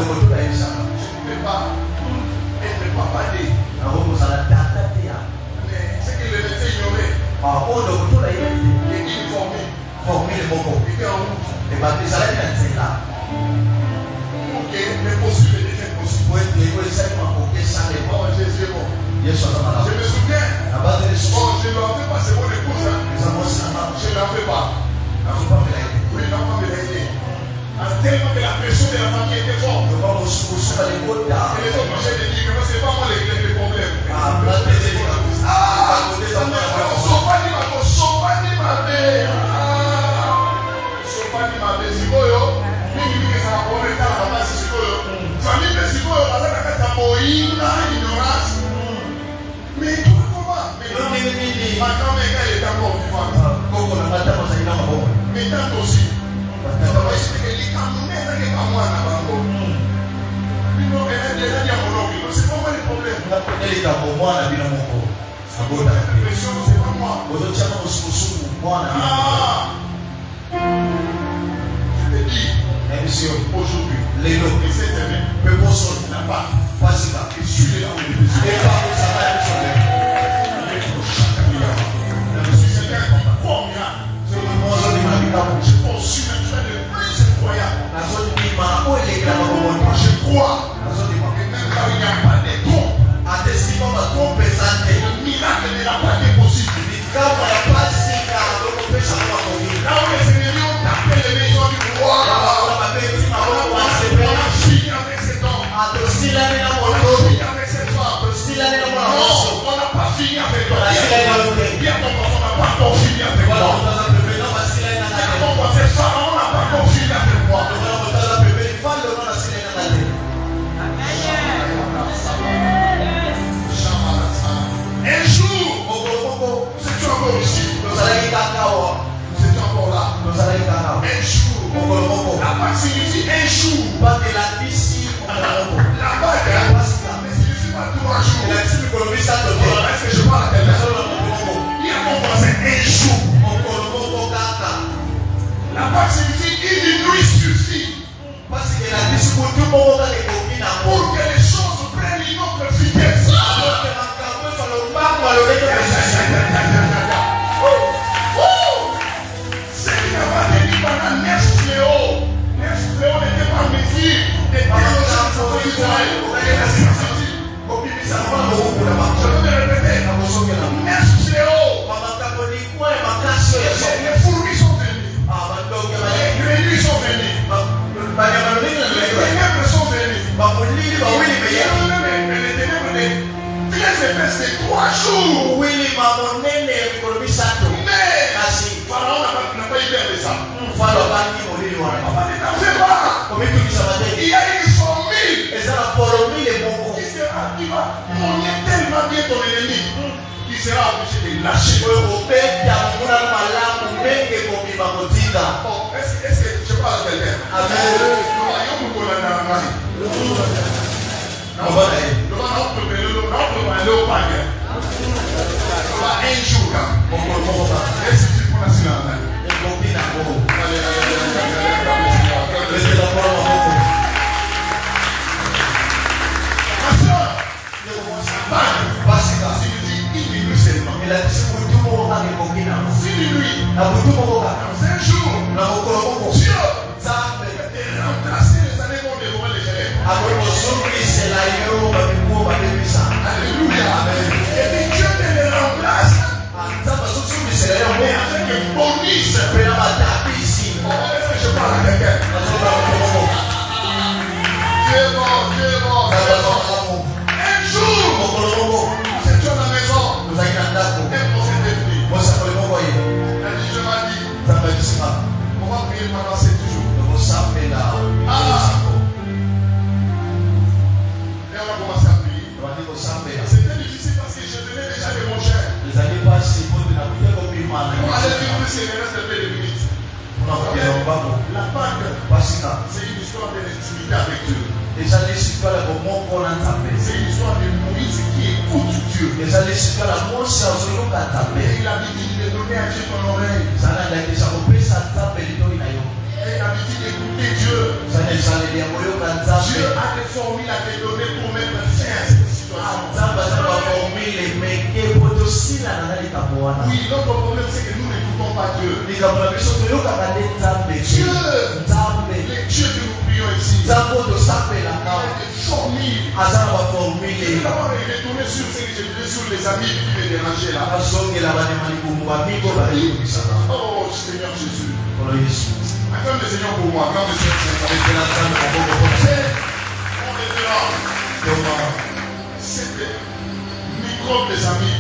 peux pas. Elle ne peut pas parler. Mais c'est que le médecin ignorait. Il est informé. Il était en route. Ok, mais possible était possible. Oh, Jésus est bon. Je me souviens. Oh, je ne lui en fais pas, c'est mon épouse. Je ne lui en fais pas. Oui, l'enfant me l'a aidé. Tellement que la pression de la famille était forte. Et les autres marchaient de dire que c'est pas moi les problèmes. Mais tout comment? Ma grand-mère est encore vivante. Mais tant aussi. C'est pas moi le problème. Elle est à moi, la vie dans mon corps. C'est pas moi. Je te dis, aujourd'hui, les lots, et cette année, peu personne n'a pas. pas si là. Je suis là où il est. Et pas ça va être sur les. Je suis quelqu'un qui croit bien. C'est le monde de ma vie là. Je poursuis un train de plus incroyable. La zone de ma où elle est là dans mon Moi, je crois. La zone de ma. Et même là où il n'y a pas de trompe, Attestement ma trompe pesante. le miracle ne l'a pas été possible. Kama ya pasi na roho pesa kwa Mungu. Là où les ennemis ont tapé les maisons du roi, Kwa mapenzi on maroho a wasebea. fini avec cet homme. Atosila nina On a moto. fini avec cette femme. Atosila nina Non, moto. on n'a pas fini avec toi. Asila nina moto. Bien ton on n'a pas encore fini avec Wala moi. mtaza pepe na basila nina Bien ngale. ton voisin Pharaon n'a pas encore fini avec moi. Wala mtaza pepe falo na basila nina ngale. Un jour, Moko vous étiez encore ici. tozalaki kakawa. Vous étiez encore là. Tozalaki kakawa. Un jour. Moko La bague signifie un jour. batela bisi moko. La bague ne signifie pas 3 jours. Ela timi kolobisa to Voilà, est-ce que je parle à quelqu'un? moko. Il y a mon voisin un jour. Moko kaka. La bague signifie une nuit suffit Parce que la bisi kutu moko ka ekoki na pour moko. que les choses prennent une autre vitesse. Alors que makambo ezaloba malobeka pesisi. C'est qu'il n'y a pas de dit pendant 9 fléaux. 9 fléaux n'étaient pas mesure des terroristes d'Israël. Kobimisa mwana moko na Je makambo. vais me répéter. Na kosokela. 9 fléaux. Makambo likwa ya makasi oyo ya soko. Les fourmis sont venues. Bandoke Les grenouilles sont venues. banyama lobiki na Les lobeki. ténèbres sont venues. Bamolili bawili meya. Mais les ténèbres très épaisses de 3 jours. Wili mamonene ya mikolo misato. Mais Kasi Pharaon n'a pas idée de ça. mfano abangi molili wana. Papa ne t'en fais pas. Komitungisa Il mateki. y a une formule Eza na foromile moko. qui va monter tellement bien ton ennemi. Il sera obligé de lâcher. Oyo kobeta monguna malamu ndenge kobima kotika. Bon, est-ce que je parle à quelqu'un? Amen. Non, il y a beaucoup de gens. Mobana ye. Un jour, Mokolo moko ba. est-ce que tu prends la silence? Ekobi na moko. Allez. Betela mwana moko. Ma soeur, Basika. signifie une nuit seulement. Elakisi kutu moko kaka ekoki na moko. Si une nuit, Na kutu moko kaka. dans un jour, Na mokolo moko. Dieu Nzambe. est remplacé les années qu'on dévoile les élèves. Akoki kosukisela yo bamikuo babebisa. Alléluia. Amen. Et puis Dieu ne les remplace, Nzambe azosukisela yo mais moko. avec un bonus. Mpe na matabisi. Oh, est-ce que je parle à quelqu'un? Azoba moko moko. Dieu est bon, Dieu est bon. Nzambe azokalamu. Un jour, Mokolo moko. nous étions à la maison. Tozalaki na ndako. Un procès est venu. Mosakoli moko ye. La Dieu m'a dit, Nzambe abisinga. on va prier pendant 7 jours. Tokosambela. Et on a commencé à prier. Tobandi kosambela. C'était difficile parce que je venais déjà de mon cher. Ezali pasi mpo nakuya kobima na On allait yo. vivre plus il reste peu de minutes. Mpona kopela lobako. La Pâque, Pasika. c'est une histoire de l'intimité avec Dieu. Ezali esika ya komoko na Nzambe. C'est une histoire de Moïse qui écoute Dieu. Ezali esika ya Mose azoyoka Nzambe. Et il a dit de donner à Dieu ton oreille. Ezali ndakisa kopesa Nzambe litoi na yo. Et il a dit d'écouter Dieu. Ezali ezaleli ya koyoka Nzambe. Dieu a des formules à te donner pour mettre fin à cette situation. Nzambe aza na baformule meke po tosila na nga likambo wana. Oui, notre problème c'est que nous n'écoutons pas Dieu. Likambo na biso toyokaka nde Nzambe. Dieu, Nzambe. les dieux que nous prions ici, Nzambe oyo tosambelaka il y a des formules. aza na baformule. D'abord, il est tourné sur ce que je disais sur les amis qui me dérangeaient là. azongela banyama libumu bamiko bayebisaka Oh Seigneur Jésus. kolo yesu Acclame le Seigneur pour moi. Acclame le Seigneur pour moi. apela nzambe maboko C'est mon référent. toma C'était microbe des amis.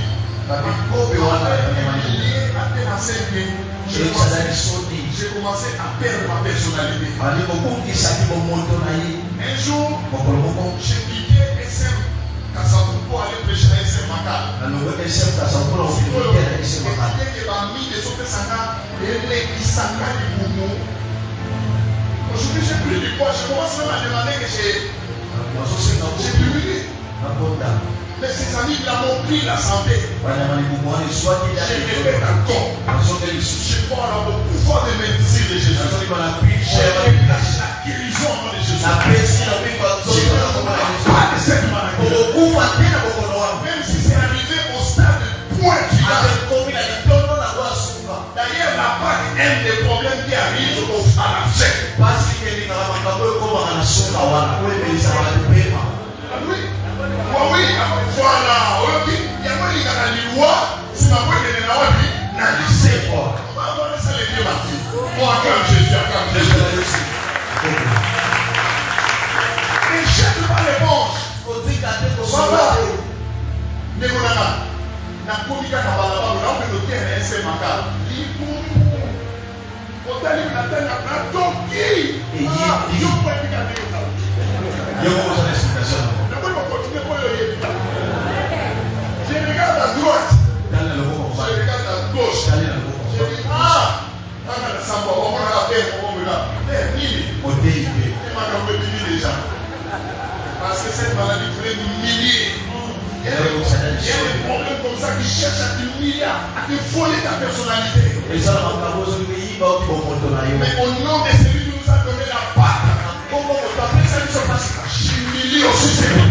bamikobe wana ya banyama libumu Lié à tel enseigne, ezali soni j'ai commencé à perdre ma personnalité. ali kokokisaki bomoto na ye Un jour, mokolo moko j'ai quitté SM Kassabou pour aller prêcher à SM Makala. nalogo esemkasa mpona kofikela esemakala Et bami de sope sanga, et les qui sanga du boumou. Aujourd'hui, Aujourd'hui, j'ai pris du poids. Je commence même à demander que j'ai diminué. Mais ces amis là m'ont pris la santé. Je répète encore. Je parle au pouvoir de médecine de Jésus. Je répète la guérison au nom de Jésus. Je ne pas de cette maladie. Même si c'est arrivé au stade de point final. D'ailleurs, la PAC aime des problèmes qui arrivent à la fin. Oui, voilà. Il y a pas de loi. Si ma voix est dans la vie, n'a pas on va avoir ça les deux parties. On acclame Jésus, acclame Jésus. Ne jette pas l'éponge. Papa, ne connais na komika na balaba na on peut noter un c'est macabre. Otali na tena na toki. Yo pas piquer avec ça. Yo pas ça l'explication. Je regarde à droite. Je regarde à gauche. Je dis ça va, on va la faire, on va la faire. Déjà. Parce que cette maladie voulait m'humilier. Il y a des problèmes comme ça qui cherchent à t'humilier, à te voler ta personnalité. Mais au nom de celui qui nous a donné la pâte, comment on t'appelle ça, nous sommes pas j'humilie aussi c'est lui.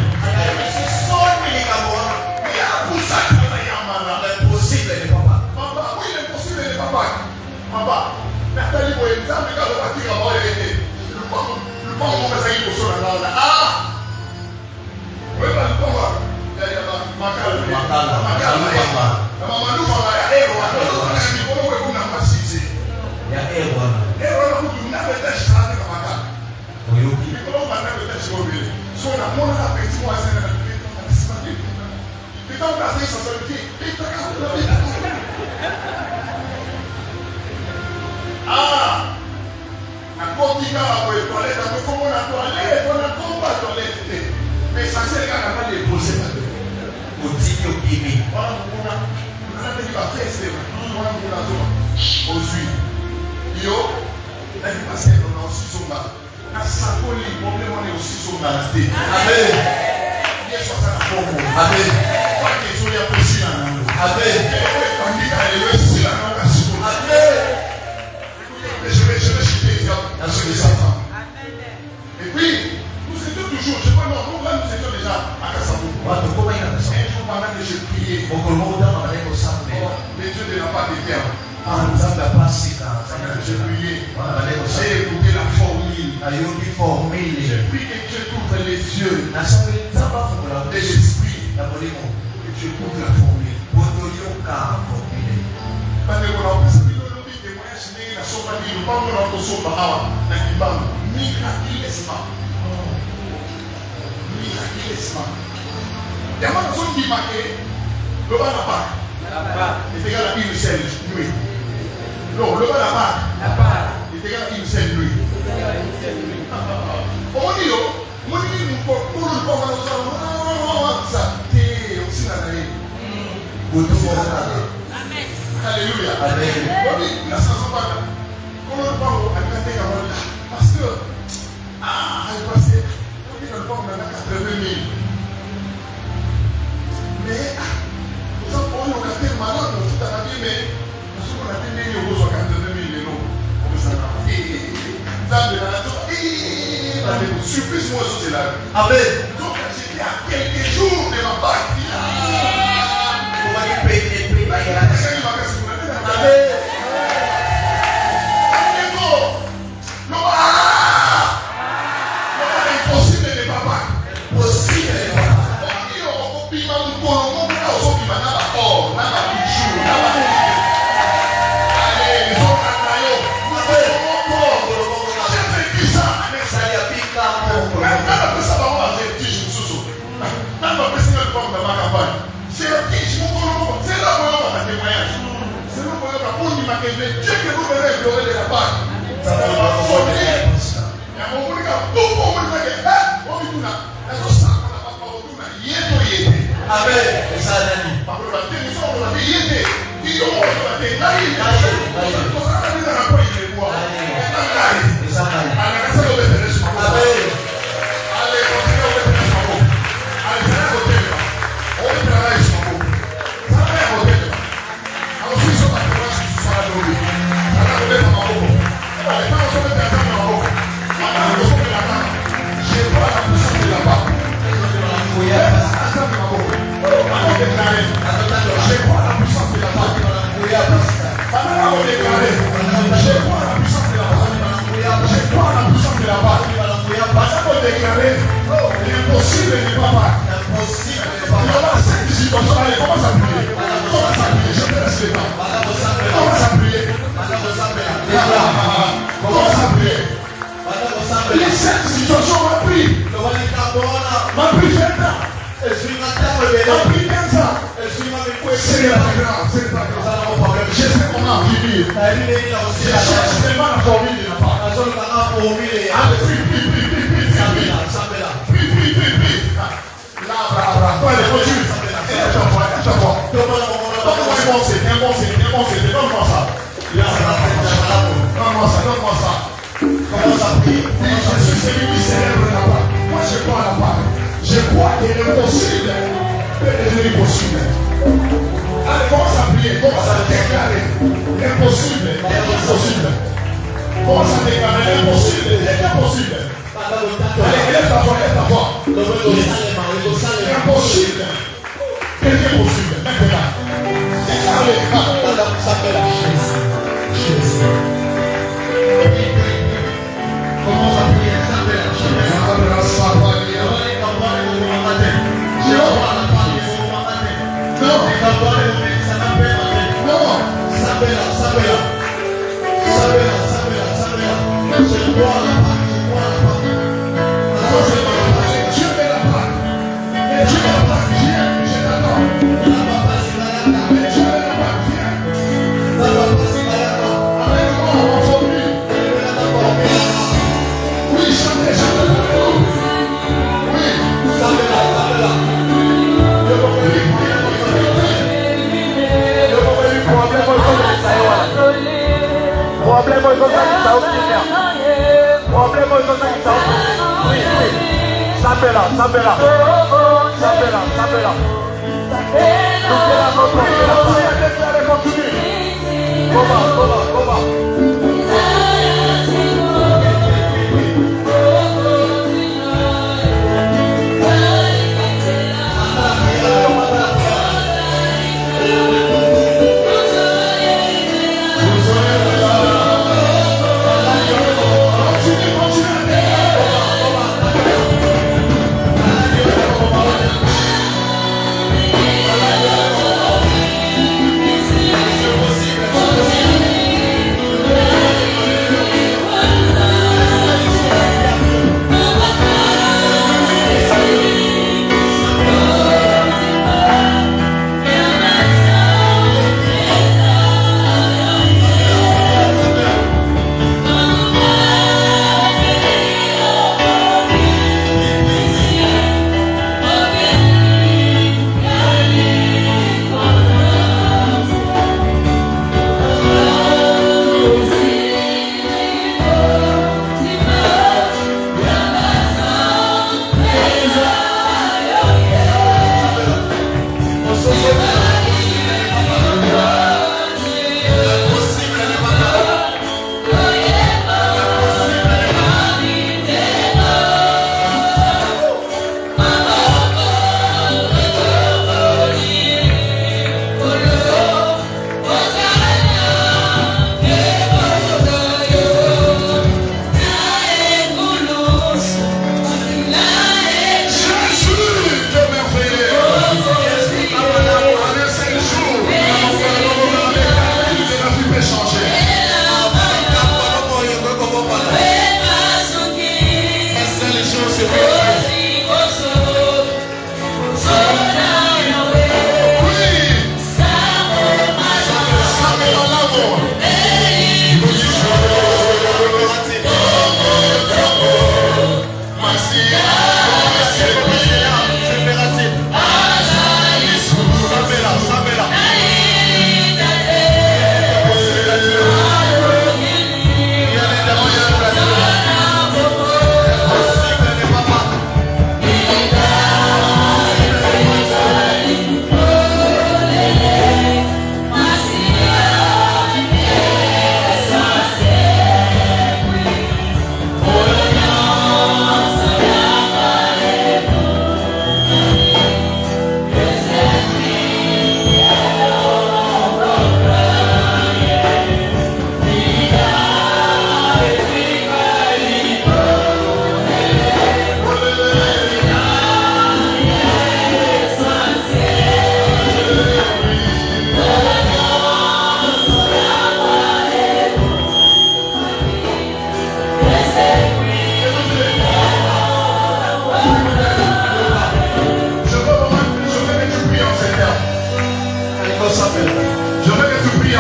Mais ça c'est quand on a déposé et puis, nous étions toujours, je crois, non, nous étions déjà à Kassabou. Un jour, pendant que je priais, le Dieu de la part des terres. Je priais, j'ai écouté la formule. J'ai prié que Dieu t'ouvre les yeux de l'esprit. Et Dieu t'ouvre la formule. Miraculeusement. Il y a des gens qui marquent le bas de la part. C'est égal à une seule nuit. Non, le bas de la part. C'est égal à une seule nuit. On dit, on dit, pour le ça, c'est aussi la nuit. Alléluia. La chanson parle. Comment on parle à parce que, elle passait, on dit qu'on parle à 80 000. Mais, nous avons un locataire malade, nous avons dit, mais, nous avons dit, mais nous avons 80 000 euros. Surprise, moi, c'est là. Amen. Donc, j'étais à quelques jours de ma part. On va y payer. Amen. Dieu que vous venez pleurer de la part. Ça va pas folie. Il y a mon monde qui a beaucoup de gens qui ont Amen. Parce que la télévision, on a dit yété. Ils ont dit naïf. grave, c'est pas grave. Je sais comment vivre. Je cherche seulement la formule de la part. Allez, Là, toi, les modules. Donne-moi ça. Donne-moi ça. Comment ça prie? Je suis celui qui célèbre la part. Moi, je crois à la part. Je crois que l'impossible peut devenir possible. Allez, commence à prier, commence à déclarer. L'impossible est possible. Commence à déclarer l'impossible est possible. Allez, lève ta voix. L'impossible est possible. Maintenant. Déclarez. Commence à prier.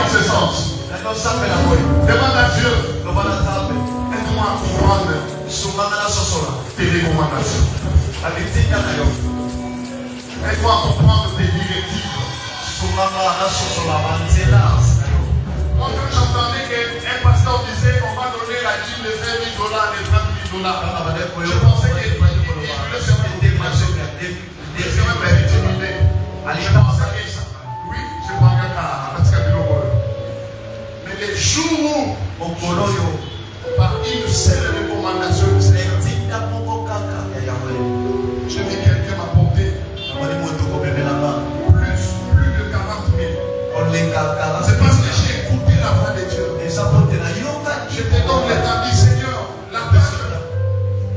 dans ce sens. Demande à Dieu, aide-moi à comprendre tes recommandations. Aide-moi à comprendre tes directives. Moi, quand j'entendais qu'un pasteur disait qu'on va donner la dîme de $20 000, de $30 000, je pensais qu'il voulait faire une déclaration. Je pensais que ça. Oui, je ne pense pas parce qu'il y a mais les jours où, par une seule recommandation, je vis quelqu'un m'apporter plus de 40 000. C'est parce que j'ai écouté la voix de Dieu. Je te donne l'établi, Seigneur.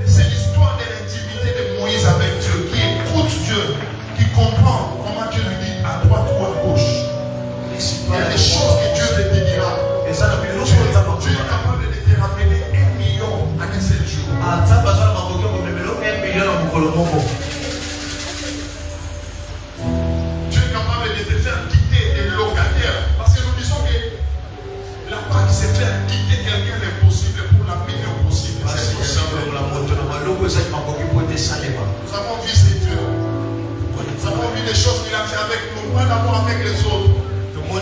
C'est l'histoire de l'intimité de Moïse avec Dieu, qui écoute Dieu, qui comprend comment Dieu lui dit à droite ou à gauche. Il y a des choses que Dieu te dira. Dieu est capable de te ramener 1 million en un seul jour. Dieu est capable de te faire quitter des locataires. Parce que nous disons que la part qui se fait quitter quelqu'un est possible pour la meilleure possible. C'est possible. Nous avons vu ces Dieu. Nous avons vu des choses qu'il a fait avec nous, pas d'abord avec les autres. On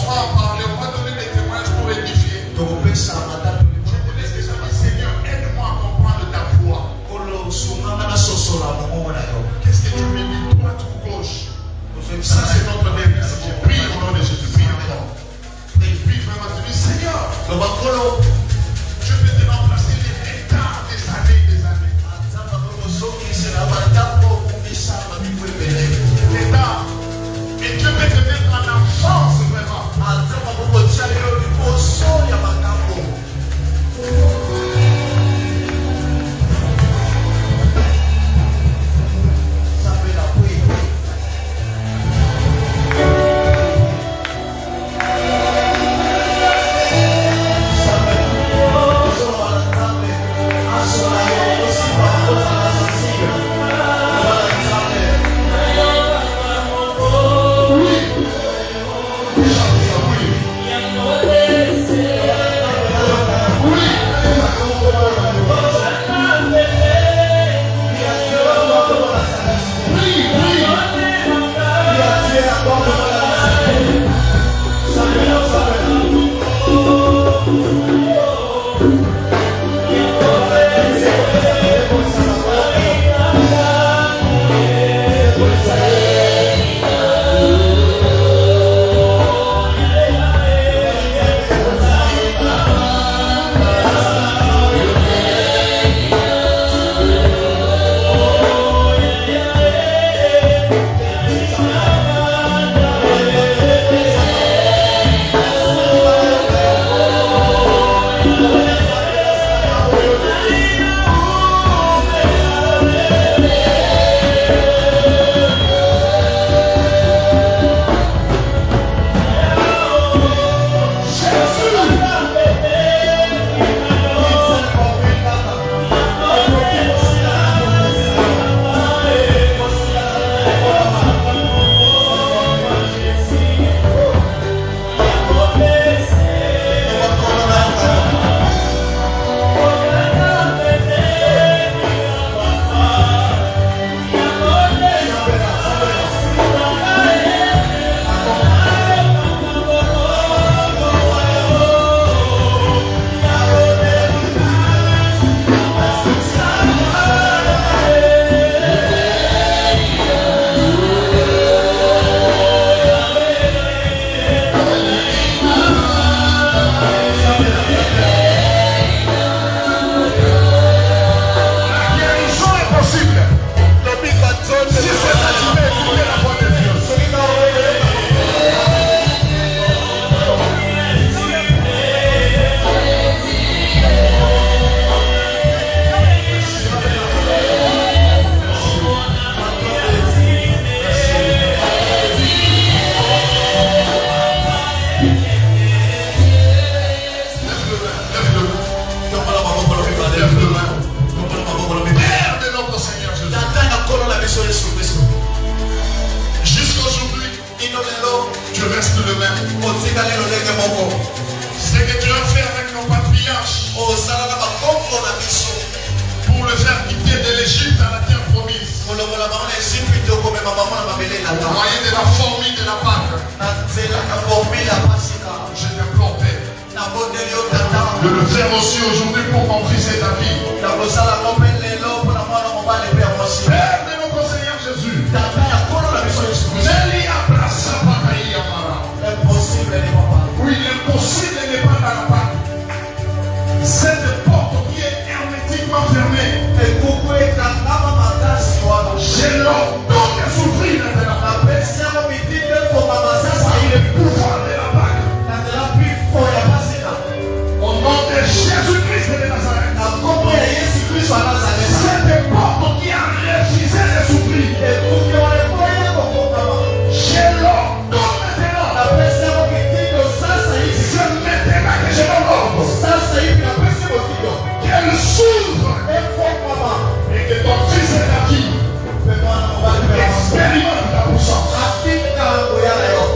va en parler, on va donner des témoignages pour édifier. Je te laisse que ça dit, Seigneur, aide-moi à comprendre ta voix. Qu'est-ce que tu me dis, droite ou gauche? Ça, c'est notre début. Je prie au nom de Jésus. Prie encore. Prie vraiment, tu dis, Seigneur, je vais te remplacer des hectares, des années, des années. Hectares. Et Dieu peut te mettre en enfance de même. Ce que tu as fait avec nos patriarches pour le faire quitter de l'Égypte à la terre promise. Au moyen de la fourmi de la Pâque. Je t'implore, Père, de le faire aussi aujourd'hui pour ton fils et ta fille. Père de notre Seigneur Jésus. Oui, l'impossible n'est pas dans la Pâque. Cette porte qui est hermétiquement fermée. J'ai l'ordre de souffrir maintenant. Le pouvoir de la Pâque. Au nom de Jésus-Christ de Nazareth. Cette porte qui a refusé de souffrir. J'ai l'ordre maintenant. C'est maintenant que j'ai l'ordre. Qu'elle s'ouvre. Et que ton fils et ta fille expérimente ta puissance.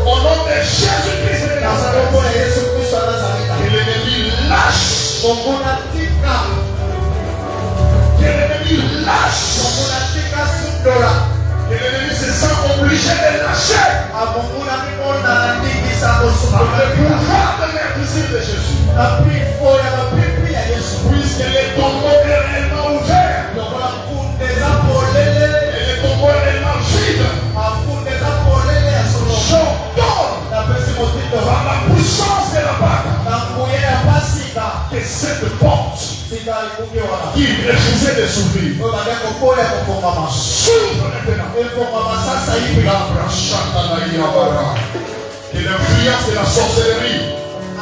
Au nom de Jésus-Christ de Nazareth. Que l'ennemi lâche. Que l'ennemi lâche. Que l'ennemi se sent obligé de lâcher. Par le pouvoir de l'invisible de Jésus. Puisque les tombeaux est réellement ouverts. Et les tombeaux est réellement vides. J'ordonne par la puissance de la Pâque que cette porte qui refusait de s'ouvrir s'ouvre maintenant. Que l'influence de la sorcellerie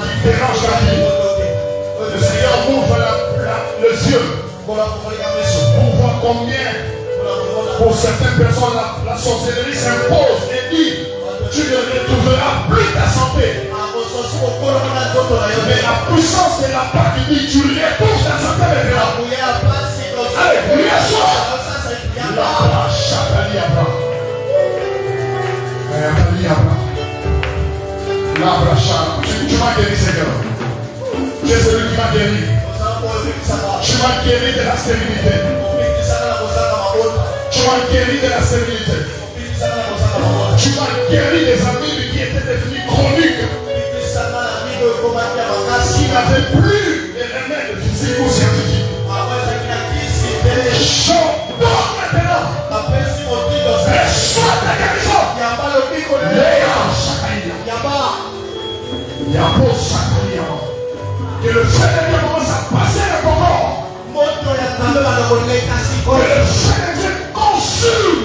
qui dérange la vie, le Seigneur ouvre les yeux pour voir combien pour certaines personnes la sorcellerie s'impose et dit tu ne retrouveras plus ta santé. Mais la puissance de la Pâque dit tu retrouves ta santé maintenant. Allez, lui assois. Tu m'as guéri, Seigneur. Tu es celui qui m'a guéri. Tu m'as guéri de la stérilité. Tu m'as guéri de la stérilité. Tu m'as guéri des amis qui étaient devenus chroniques. Qui n'avaient plus de remèdes physiques ou scientifiques. J'ordonne maintenant. Reçois ta guérison. Que le feu de Dieu commence à passer dans ton corps. Que le feu de Dieu consume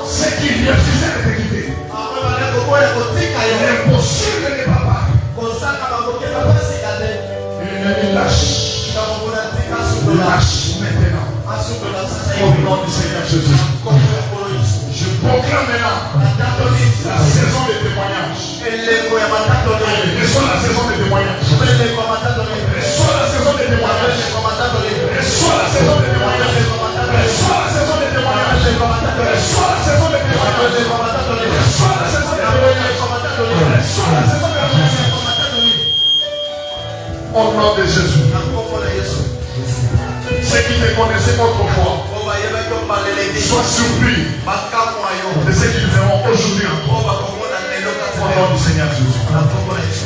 ce qui refusait de te quitter. L'impossible n'est pas Pâque. Et l'ennemi lâche. Lâche maintenant. Au nom du Seigneur Jésus. Je proclame maintenant la saison des témoignages. Reçois la saison des témoignages. Reçois la saison des témoignages. Reçois la saison des témoignages. Reçois la saison des témoignages. Reçois la saison des témoignages. Reçois la saison des témoignages. Reçois la saison des témoignages. Au nom de Jésus. Ceux qui te connaissaient autrefois, sois surpris de ce qu'ils verront aujourd'hui encore. Au nom du Seigneur Jésus.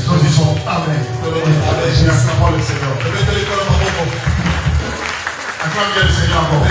Nous disons Amen. Acclame le Seigneur encore.